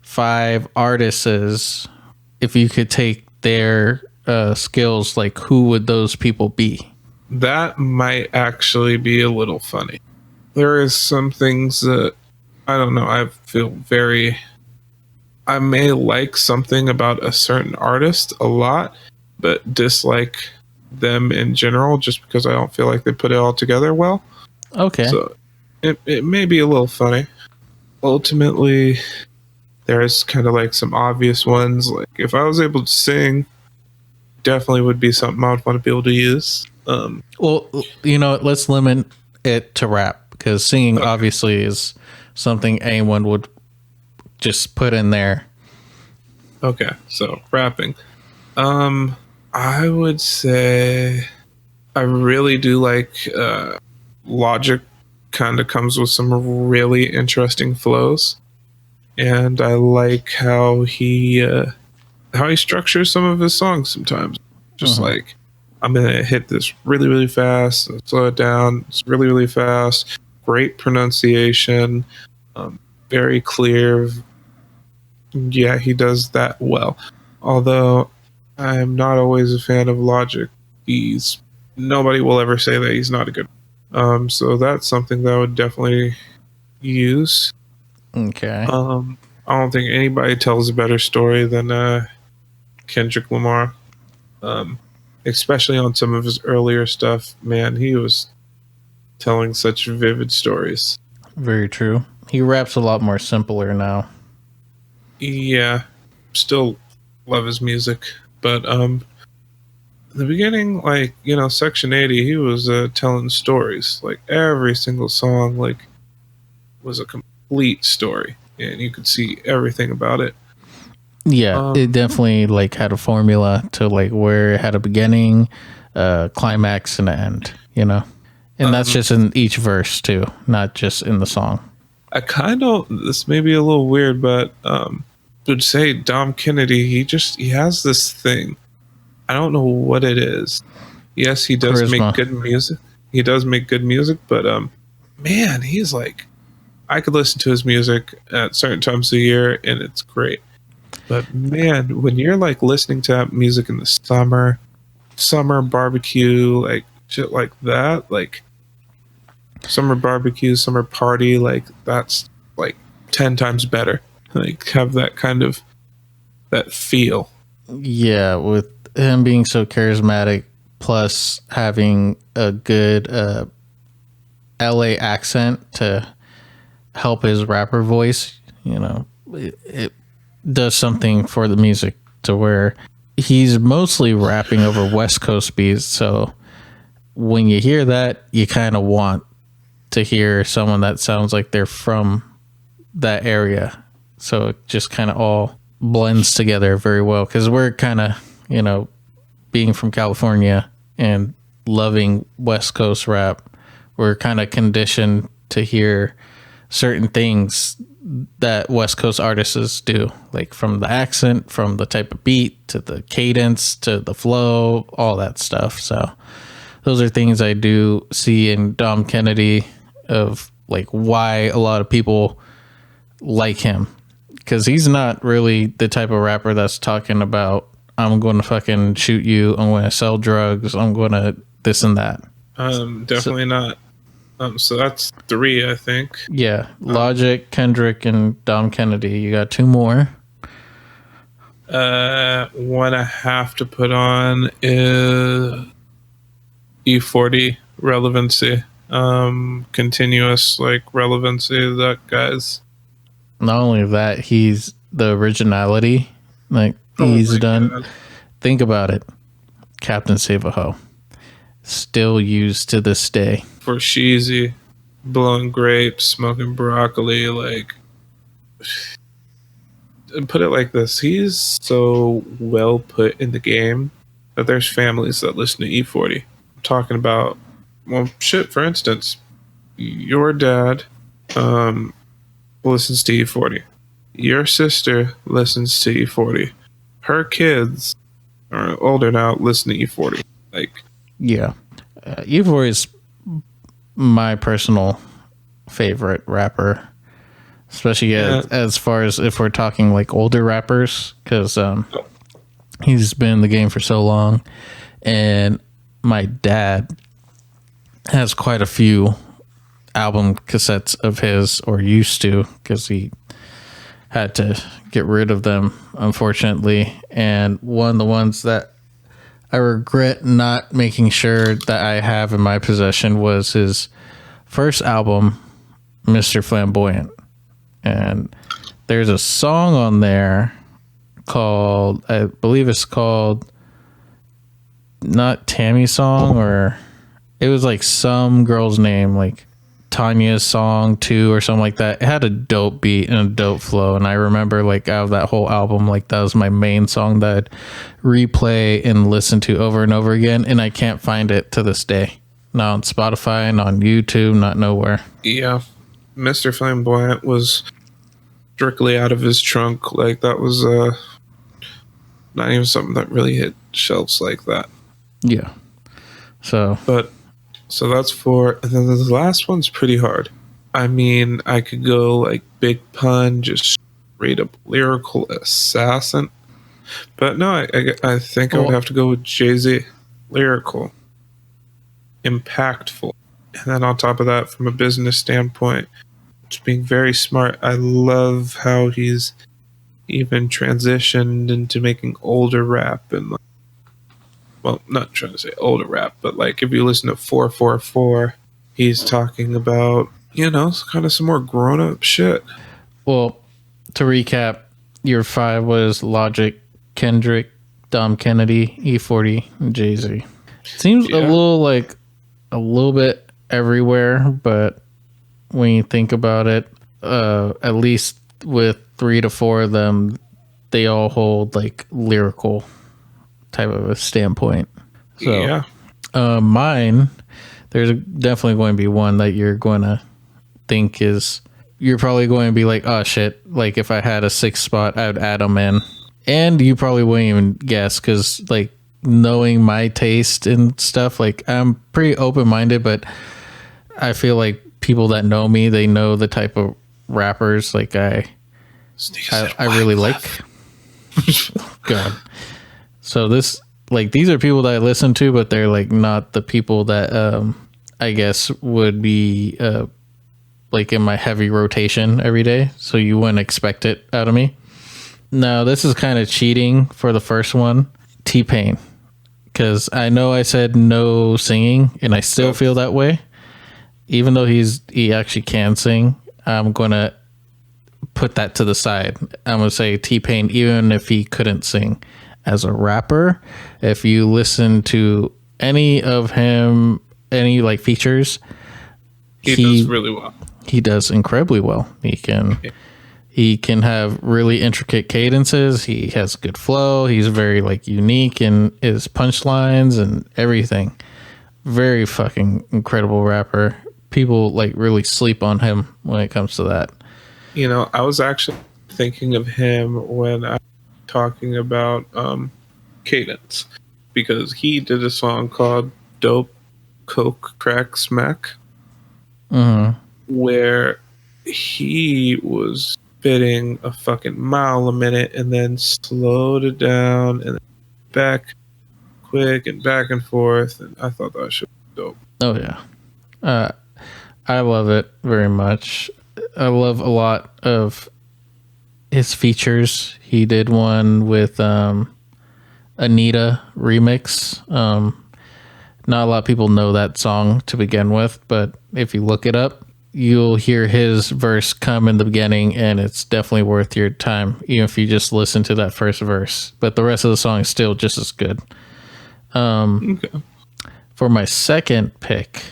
5 artists, if you could take their skills, like who would those people be? That might actually be a little funny. There is some things that I don't know. I may like something about a certain artist a lot, but dislike them in general just because I don't feel like they put it all together well. Okay. So it may be a little funny. Ultimately, there's kind of like some obvious ones. Like if I was able to sing, definitely would be something I'd want to be able to use. Well, let's limit it to rap because singing obviously is something anyone would just put in there. Okay, so rapping. I would say I really do like Logic. Kind of comes with some really interesting flows, and I like how he structures some of his songs sometimes. Just like I'm gonna hit this really really fast, and slow it down. It's really really fast. Great pronunciation, very clear. Yeah, he does that well. Although I'm not always a fan of Logic. He's Nobody will ever say that he's not a good. So that's something that I would definitely use. Okay. I don't think anybody tells a better story than Kendrick Lamar. Especially on some of his earlier stuff. Man, he was telling such vivid stories. Very true. He raps a lot more simpler now. Yeah, still love his music, but in the beginning, like Section 80, he was telling stories. Like every single song, like was a complete story, and you could see everything about it. Yeah, it definitely like had a formula to like where it had a beginning, climax, and an end. And that's just in each verse too, not just in the song. I kind of this may be a little weird, but would say Dom Kennedy. He has this thing. I don't know what it is. Yes, he does Charisma. make good music. He does make good music, but man, he's like I could listen to his music at certain times of the year, and it's great. But man, when you're like listening to that music in the summer barbecue, like shit like that, like summer barbecue, summer party, like that's like 10 times better. Like have that kind of that feel. Yeah, with him being so charismatic, plus having a good LA accent to help his rapper voice, it does something for the music to where he's mostly rapping over West Coast beats. So when you hear that, you kind of want to hear someone that sounds like they're from that area. So it just kind of all blends together very well because we're kind of, being from California and loving West Coast rap, we're kind of conditioned to hear certain things that West Coast artists do, like from the accent, from the type of beat to the cadence to the flow, all that stuff. So those are things I do see in Dom Kennedy of like why a lot of people like him, because he's not really the type of rapper that's talking about I'm going to fucking shoot you, I'm going to sell drugs, I'm going to this and that. Definitely not. So that's 3, I think. Yeah, Logic, Kendrick, and Dom Kennedy. You got 2 more. One I have to put on is E40 relevancy. Continuous like relevancy. That guy's. Not only that, he's the originality. Like he's done. God. Think about it. Captain Save a Ho. Still used to this day. For Sheezy, blowing grapes, smoking broccoli, like put it like this, he's so well put in the game that there's families that listen to E40. I'm talking about, well, shit, for instance, your dad listens to E40. Your sister listens to E40. Her kids are older now, listen to E40. Like, Yeah. Evor is my personal favorite rapper, especially as far as if we're talking like older rappers, because he's been in the game for so long. And my dad has quite a few album cassettes of his, or used to, because he had to get rid of them, unfortunately. And one of the ones that I regret not making sure that I have in my possession was his first album, Mr. Flamboyant. And there's a song on there called, I believe it's called, not Tammy's Song, or it was like some girl's name, like Tanya's Song 2 or something like that. It had a dope beat and a dope flow, and I remember like out of that whole album, like that was my main song that I'd replay and listen to over and over again, and I can't find it to this day. Not on Spotify, not on YouTube, not nowhere. Yeah, Mr. Flamboyant was strictly out of his trunk. Like, that was not even something that really hit shelves like that. Yeah. So that's 4. And then the last one's pretty hard. I mean, I could go like Big Pun, just straight up lyrical assassin. But no, I think I would have to go with Jay-Z. Lyrical, impactful. And then on top of that, from a business standpoint, just being very smart. I love how he's even transitioned into making older rap and like, well, not trying to say older rap, but like if you listen to 444, he's talking about, kind of some more grown up shit. Well, to recap, your 5 was Logic, Kendrick, Dom Kennedy, E40, and Jay-Z. Seems a little bit everywhere, but when you think about it, at least with 3 to 4 of them, they all hold like lyrical type of a standpoint. So yeah, mine, there's definitely going to be one that you're going to think you're probably going to be like, oh shit, like if I had a 6th spot, I would add them in. And you probably wouldn't even guess, because like knowing my taste and stuff, like I'm pretty open-minded, but I feel like people that know me, they know the type of rappers like I really like. God. So these are people that I listen to, but they're like not the people that I guess would be like in my heavy rotation every day. So you wouldn't expect it out of me. Now, this is kind of cheating for the first one. T-Pain. Because I know I said no singing, and I still feel that way. Even though he actually can sing, I'm going to put that to the side. I'm going to say T-Pain, even if he couldn't sing. As a rapper, if you listen to any of him, any like features, he does really well. He does incredibly well. He can have really intricate cadences. He has good flow. He's very like unique in his punchlines and everything. Very fucking incredible rapper. People like really sleep on him when it comes to that. I was actually thinking of him when I talking about cadence, because he did a song called Dope Coke Crack Smack, where he was spitting a fucking mile a minute and then slowed it down and then back quick and back and forth, and I thought that shit was dope. Oh yeah. I love it very much. I love a lot of his features. He did one with Anita remix. Not a lot of people know that song to begin with, but if you look it up, you'll hear his verse come in the beginning, and it's definitely worth your time, even if you just listen to that first verse. But the rest of the song is still just as good. Okay. For my second pick,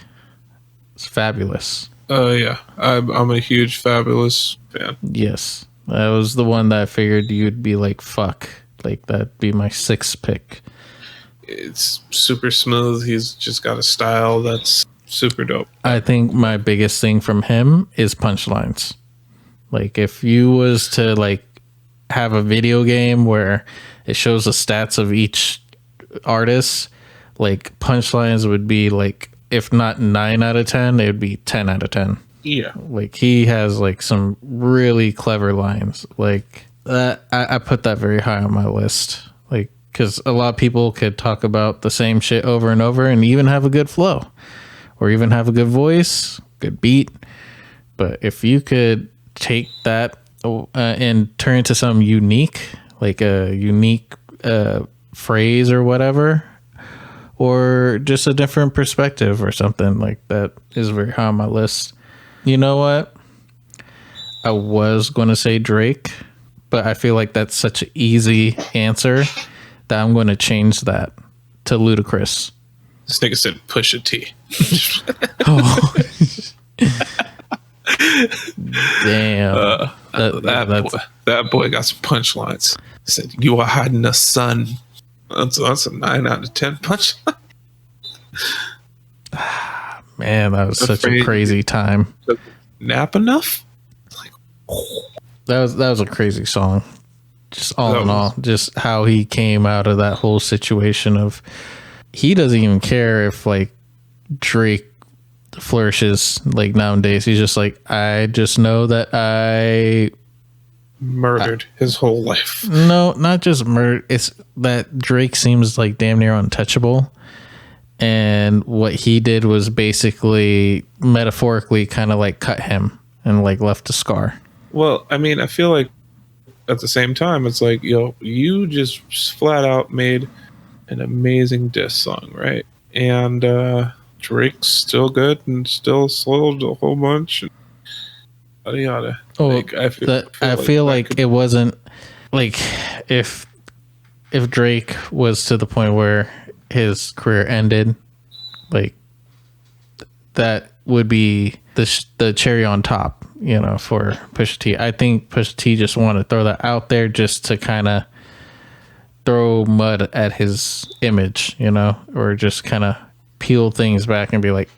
it's Fabulous. Oh yeah, I'm a huge Fabulous fan. Yes, that was the one that I figured you'd be like, fuck, like that'd be my 6th pick. It's super smooth. He's just got a style that's super dope. I think my biggest thing from him is punchlines. Like if you was to like have a video game where it shows the stats of each artists, like punchlines would be like, if not 9 out of 10, it would be 10 out of 10. Yeah. Like he has like some really clever lines. Like I put that very high on my list. Like, because a lot of people could talk about the same shit over and over and even have a good flow or even have a good voice, good beat. But if you could take that and turn it into something unique, like a unique phrase or whatever, or just a different perspective or something, like that is very high on my list. You know what? I was going to say Drake, but I feel like that's such an easy answer that I'm going to change that to Ludacris. This nigga said Pusha T. Oh. Damn. That boy got some punchlines. He said, "You are hiding the sun." That's a 9 out of 10 punchline. Man, that was such a crazy time. Nap enough? Like, that was a crazy song. Just all in all, just how he came out of that whole situation of, he doesn't even care if like Drake flourishes like nowadays. He's just like, I just know that I murdered his whole life. No, not just murder. It's that Drake seems like damn near untouchable. And what he did was basically metaphorically kind of like cut him and like left a scar. Well, I mean, I feel like at the same time, it's like, yo, you just flat out made an amazing diss song, right? And Drake's still good and still sold a whole bunch. And yada yada. Oh, like, I feel like it wasn't like if Drake was to the point where his career ended, like that would be the cherry on top, you know, for Pusha T. I think Pusha T just wanted to throw that out there just to kind of throw mud at his image, you know, or just kind of peel things back and be like,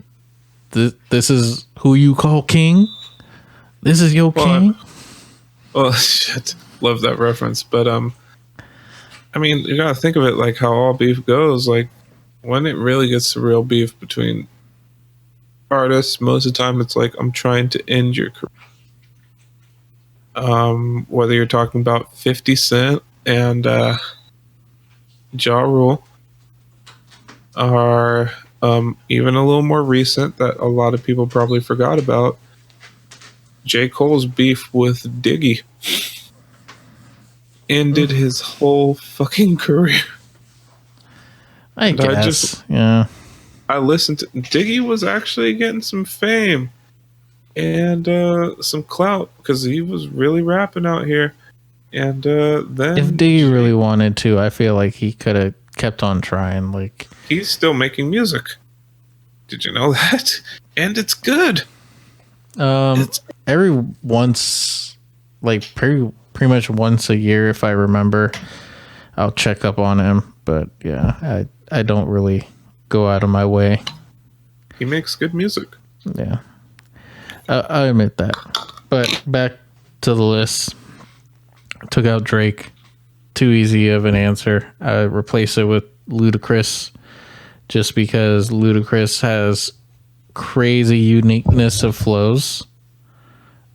this is who you call king? This is your king? Well, shit. Love that reference. But, I mean, you gotta think of it like how all beef goes. Like, when it really gets to real beef between artists, most of the time it's like, I'm trying to end your career. Whether you're talking about 50 Cent and Ja Rule, or even a little more recent that a lot of people probably forgot about, J. Cole's beef with Diggy ended his whole fucking career. I guess, yeah. I listened to Diggy was actually getting some fame and some clout because he was really rapping out here. And then if Diggy really wanted to, I feel like he could have kept on trying. Like, he's still making music. Did you know that? And it's good. Every once, like pretty much once a year, if I remember, I'll check up on him. But yeah, I don't really go out of my way. He makes good music. Yeah, I admit that. But back to the list. Took out Drake. Too easy of an answer. I replaced it with Ludacris, just because Ludacris has crazy uniqueness of flows.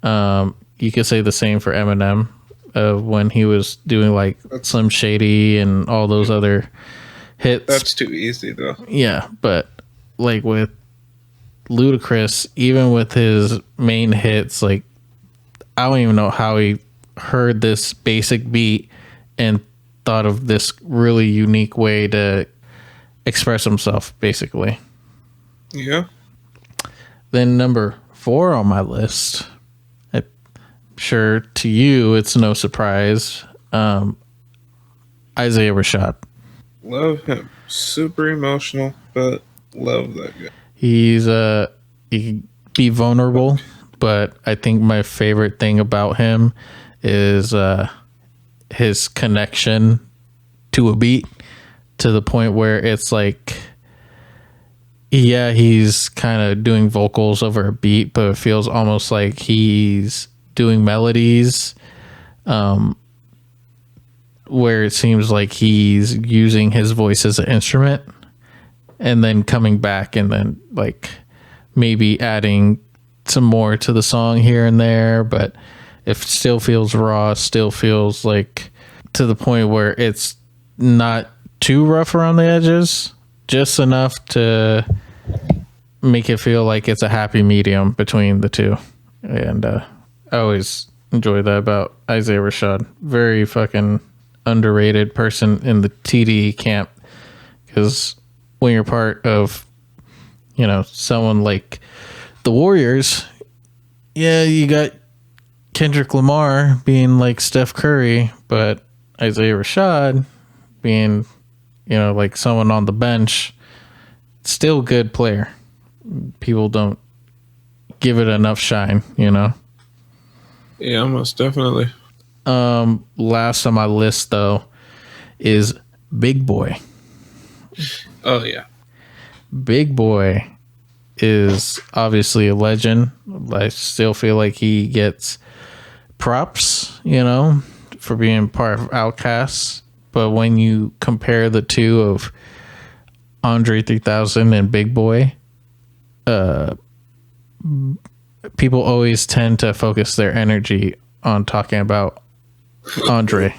You could say the same for Eminem, when he was doing like Slim Shady and all those other hits. That's too easy though. Yeah, but like with Ludacris, even with his main hits, like I don't even know how he heard this basic beat and thought of this really unique way to express himself, basically. Yeah. Then number 4 on my list, I'm sure to you it's no surprise, Isaiah Rashad. Love him. Super emotional, but love that guy. He can be vulnerable, but I think my favorite thing about him is his connection to a beat, to the point where it's like, yeah, he's kind of doing vocals over a beat, but it feels almost like he's doing melodies where it seems like he's using his voice as an instrument and then coming back and then like maybe adding some more to the song here and there, but it still feels raw, still feels like to the point where it's not too rough around the edges, just enough to make it feel like it's a happy medium between the two. And I always enjoy that about Isaiah Rashad. Very fucking underrated person in the TDE camp, because when you're part of, you know, someone like the Warriors, yeah, you got Kendrick Lamar being like Steph Curry, but Isaiah Rashad being, you know, like someone on the bench, still good player. People don't give it enough shine, you know? Yeah, most definitely. Last on my list though is Big Boy. Oh yeah. Big Boy is obviously a legend. I still feel like he gets props, you know, for being part of Outkast. But when you compare the two of Andre 3000 and Big Boy, people always tend to focus their energy on talking about Andre.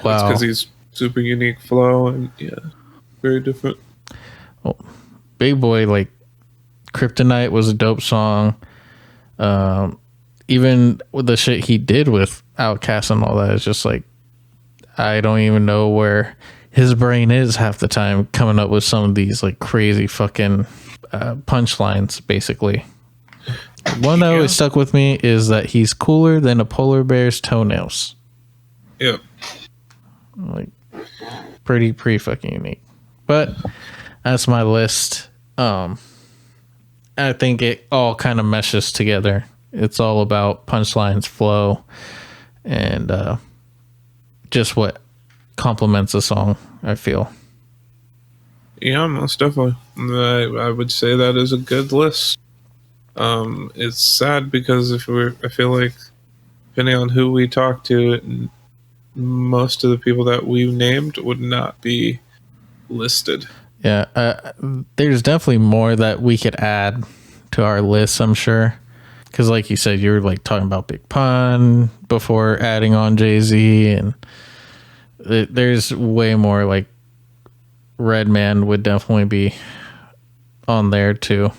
Wow. Because he's super unique flow and yeah, very different. Well, Big Boy, like Kryptonite was a dope song. Even with the shit he did with Outkast and all that, it's just like, I don't even know where his brain is half the time coming up with some of these like crazy fucking punchlines, basically. One that always stuck with me is that he's cooler than a polar bear's toenails. Yep. Like, pretty fucking unique. But that's my list. I think it all kind of meshes together. It's all about punchlines, flow, and just what complements a song, I feel. Yeah, most definitely. I would say that is a good list. It's sad because I feel like depending on who we talk to, most of the people that we named would not be listed. Yeah, there's definitely more that we could add to our list, I'm sure. Because like you said, you were like talking about Big Pun before adding on Jay-Z, and there's way more. Like Redman would definitely be on there too.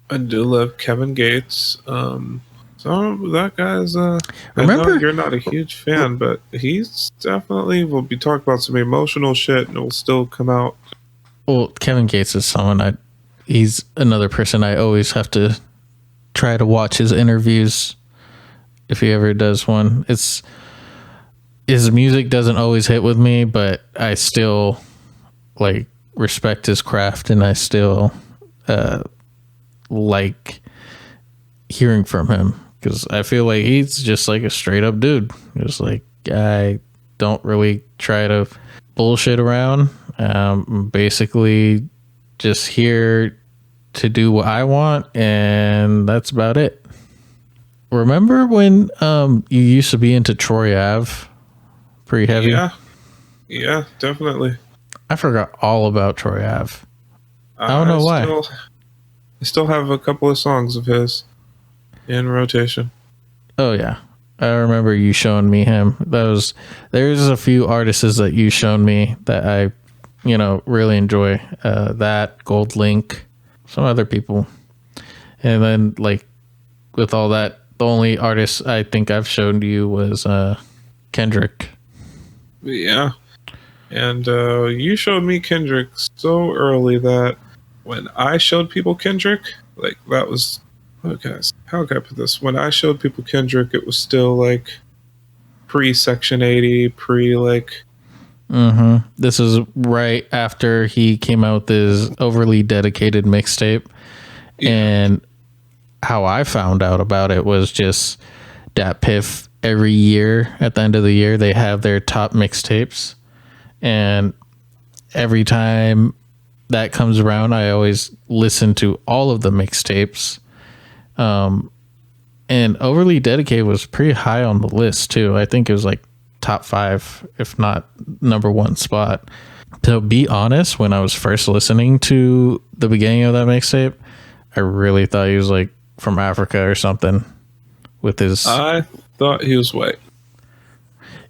I do love Kevin Gates. So that guy's remember, I know you're not a huge fan, but he's definitely will be talking about some emotional shit and it will still come out. Well, Kevin Gates is someone he's another person I always have to try to watch his interviews if he ever does one. His music doesn't always hit with me, but I still like respect his craft, and I still like hearing from him, because I feel like he's just like a straight up dude. Just like, I don't really try to bullshit around. Basically just here to do what I want, and that's about it. Remember when you used to be into Troy Ave pretty heavy? Yeah, definitely. I forgot all about Troy Ave. I don't know why. I still have a couple of songs of his in rotation. Oh yeah, I remember you showing me him. There's a few artists that you shown me that I, really enjoy. That Gold Link, some other people, and then like with all that, the only artist I think I've shown you was Kendrick. Yeah, and you showed me Kendrick so early that when I showed people Kendrick, like that was, okay, how can I put this? When I showed people Kendrick, it was still like pre-Section 80, pre-like... Mm-hmm. This is right after he came out with his Overly Dedicated mixtape. Yeah. And how I found out about it was just Dat Piff, every year, at the end of the year, they have their top mixtapes. And every time that comes around, I always listen to all of the mixtapes. And Overly Dedicated was pretty high on the list too. I think it was like top 5, if not number 1 spot. To be honest, when I was first listening to the beginning of that mixtape, I really thought he was like from Africa or something with his. I thought he was white.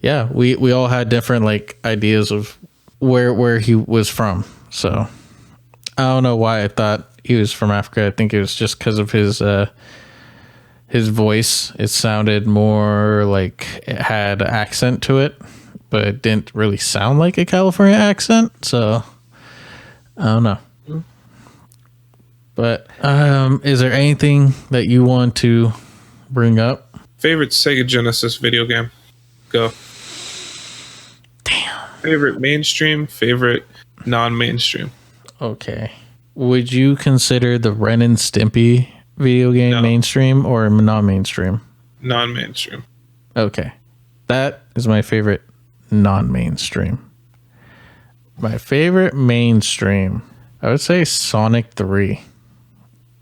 Yeah, we all had different like ideas of where he was from. So I don't know why I thought he was from Africa. I think it was just because of his voice. It sounded more like it had an accent to it, but it didn't really sound like a California accent. So I don't know. But is there anything that you want to bring up? Favorite Sega Genesis video game? Go. Damn. Favorite mainstream, favorite non-mainstream. Okay. Would you consider the Ren and Stimpy video game mainstream or non-mainstream? Non-mainstream. Okay. That is my favorite non-mainstream. My favorite mainstream, I would say Sonic 3.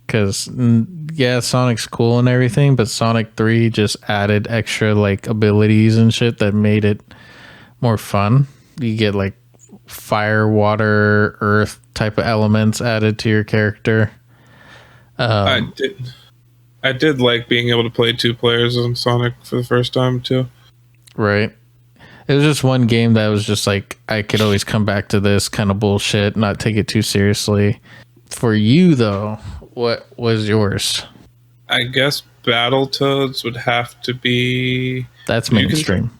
Because, yeah, Sonic's cool and everything, but Sonic 3 just added extra, like, abilities and shit that made it more fun. You get, like, fire, water, earth type of elements added to your character. I did like being able to play 2 players on Sonic for the first time, too. Right. It was just one game that was just, like, I could always come back to this kind of bullshit, not take it too seriously. For you, though, what was yours? I guess Battletoads would have to be... That's mainstream.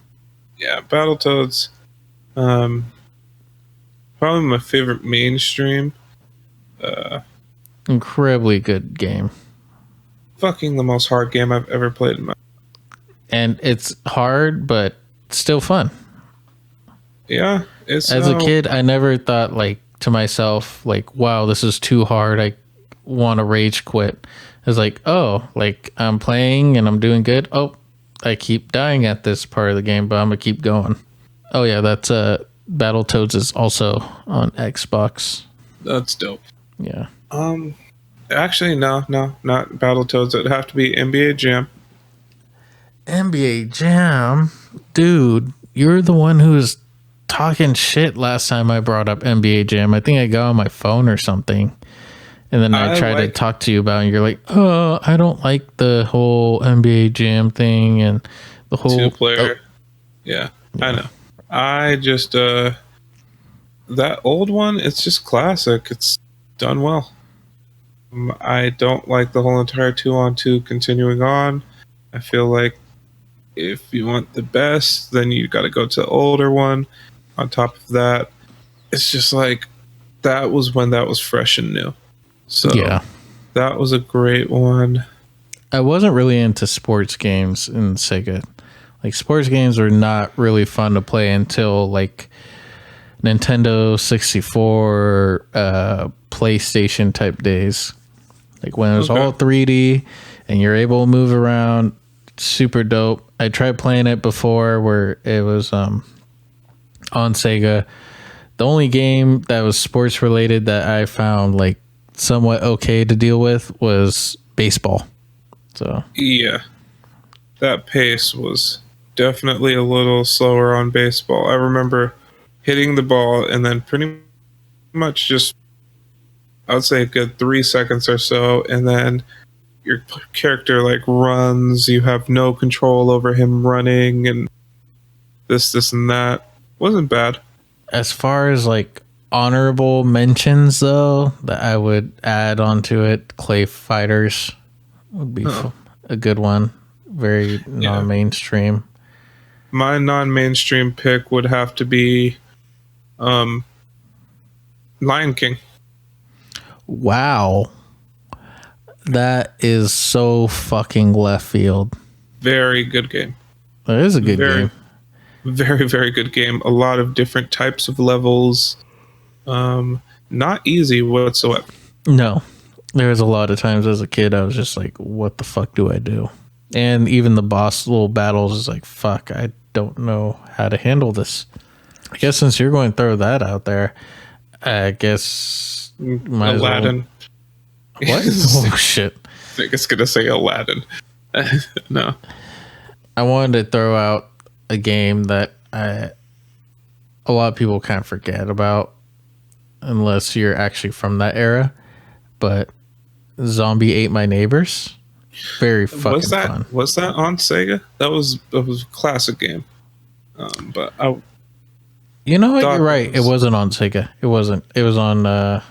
Yeah, Battletoads. Probably my favorite mainstream. Incredibly good game. Fucking the most hard game I've ever played in my... And it's hard, but still fun. Yeah. It's, as a kid, I never thought, like, to myself, like, wow, this is too hard. I want to rage quit. It's like, oh, like, I'm playing and I'm doing good. Oh, I keep dying at this part of the game, but I'm going to keep going. Oh, yeah, that's Battletoads is also on Xbox. That's dope. Yeah. Actually, no, not Battletoads. It'd have to be NBA Jam. NBA Jam? Dude, you're the one who was talking shit last time I brought up NBA Jam. I think I got on my phone or something. And then I tried to talk to you about it, and you're like, oh, I don't like the whole NBA Jam thing and the whole 2-player. Yeah, I know. I just, that old one, it's just classic. It's done well. I don't like the whole entire 2-on-2 continuing on. I feel like if you want the best, then you got to go to the older one. On top of that, it's just like that was when that was fresh and new. So yeah, that was a great one. I wasn't really into sports games in Sega. Like, sports games were not really fun to play until like Nintendo 64, PlayStation type days. Like when it was all 3D and you're able to move around, super dope. I tried playing it before where it was on Sega. The only game that was sports related that I found like somewhat okay to deal with was baseball. So yeah, that pace was definitely a little slower on baseball. I remember hitting the ball and then pretty much just, I would say a good 3 seconds or so, and then your character like runs. You have no control over him running and this and that. Wasn't bad. As far as like honorable mentions though that I would add onto it, Clay Fighters would be a good one. Very non-mainstream. My non-mainstream pick would have to be Lion King. Wow. That is so fucking left field. Very good game. That is a good game. Very, very good game. A lot of different types of levels. Not easy whatsoever. No. There was a lot of times as a kid I was just like, what the fuck do I do? And even the boss little battles is like, fuck, I don't know how to handle this. I guess since you're going to throw that out there, I guess Aladdin. What? Oh shit. I think it's gonna say Aladdin. No. I wanted to throw out a game that a lot of people kind of forget about unless you're actually from that era. But Zombie Ate My Neighbors, very fucking fun. Was that on Sega? That was a classic game. But I You know what? You're right. It wasn't on Sega. It wasn't. It was on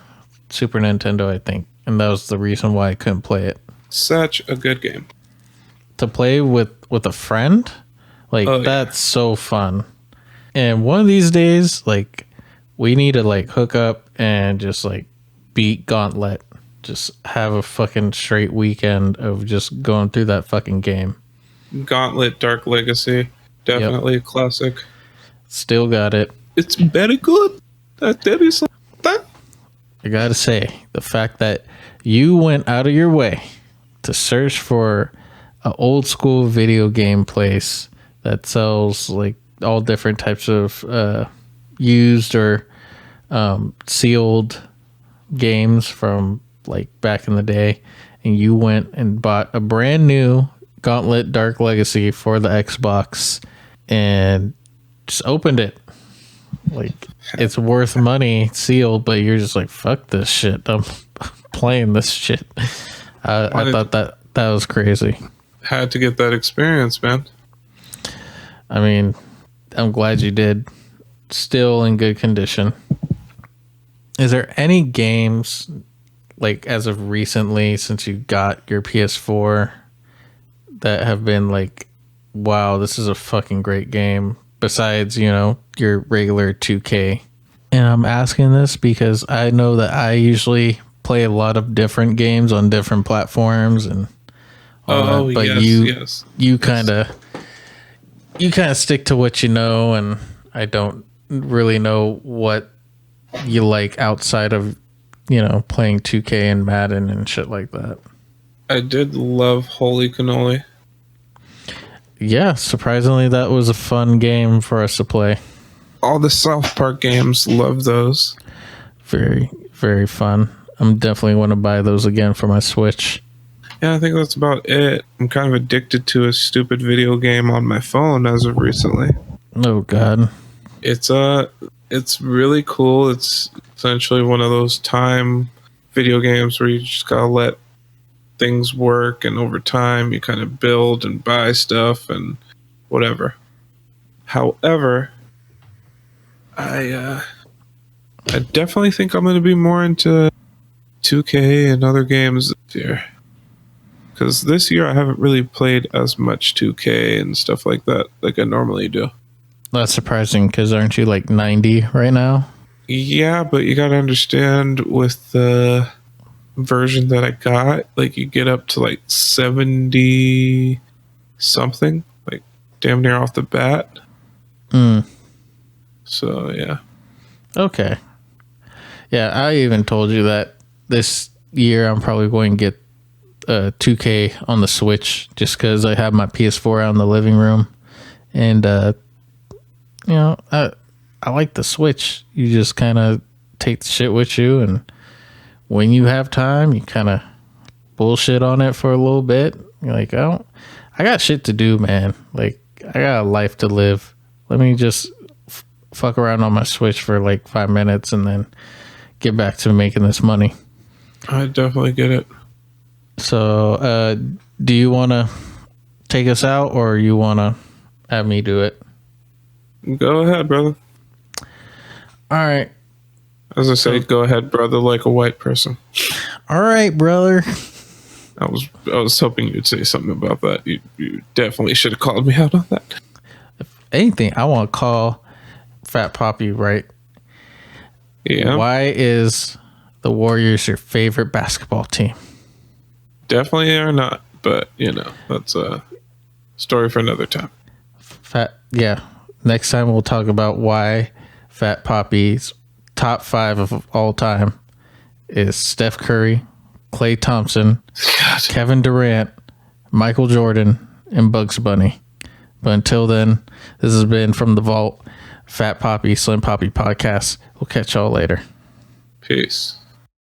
Super Nintendo, I think, and that was the reason why I couldn't play it. Such a good game To play with a friend, like that's so fun. And one of these days, like we need to like hook up and just like beat Gauntlet. Just have a fucking straight weekend of just going through that fucking game. Gauntlet Dark Legacy, definitely a classic. Still got it. It's very good. That is that. I gotta say, the fact that you went out of your way to search for an old school video game place that sells like all different types of used or sealed games from like back in the day, and you went and bought a brand new Gauntlet Dark Legacy for the Xbox and just opened it. Like, it's worth money sealed, but you're just like, fuck this shit. I'm playing this shit. I thought that was crazy. Had to get that experience, man. I mean, I'm glad you did. Still in good condition. Is there any games, like, as of recently, since you got your PS4, that have been like, wow, this is a fucking great game, besides, you know, your regular 2K? And I'm asking this because I know that I usually play a lot of different games on different platforms and all that, but you kind of stick to what you know, and I don't really know what you like outside of, you know, playing 2K and Madden and shit like that. I did love Holy Cannoli. Yeah, surprisingly, that was a fun game for us to play. All the South Park games, love those. Very, very fun. I'm definitely want to buy those again for my Switch. Yeah, I think that's about it. I'm kind of addicted to a stupid video game on my phone as of recently. Oh God. It's really cool. It's essentially one of those time video games where you just gotta let things work, and over time you kind of build and buy stuff and whatever. However, I definitely think I'm going to be more into 2K and other games this year. Because this year I haven't really played as much 2K and stuff like that like I normally do. That's surprising, because aren't you like 90 right now? Yeah, but you got to understand, with the version that I got, like you get up to like 70 something, like damn near off the bat. So yeah. Okay. Yeah, I even told you that this year I'm probably going to get 2K on the Switch, just because I have my PS4 out in the living room, and you know, I like the Switch. You just kind of take the shit with you, and when you have time, you kind of bullshit on it for a little bit. You're like, I got shit to do, man. Like, I got a life to live. Let me just fuck around on my Switch for like 5 minutes and then get back to making this money. I definitely get it. So, do you want to take us out, or you want to have me do it? Go ahead, brother. All right. As I say, go ahead, brother, like a white person. All right, brother. I was hoping you'd say something about that. You definitely should have called me out on that. If anything, I want to call Fat Papi, right? Yeah. Why is the Warriors your favorite basketball team? Definitely are not, but you know, that's a story for another time. Yeah. Next time we'll talk about why Fat Papi's top 5 of all time is Steph Curry, Klay Thompson, God, Kevin Durant, Michael Jordan, and Bugs Bunny. But until then, this has been From the Vault, Fat Papi, Slim Papi Podcast. We'll catch y'all later. Peace.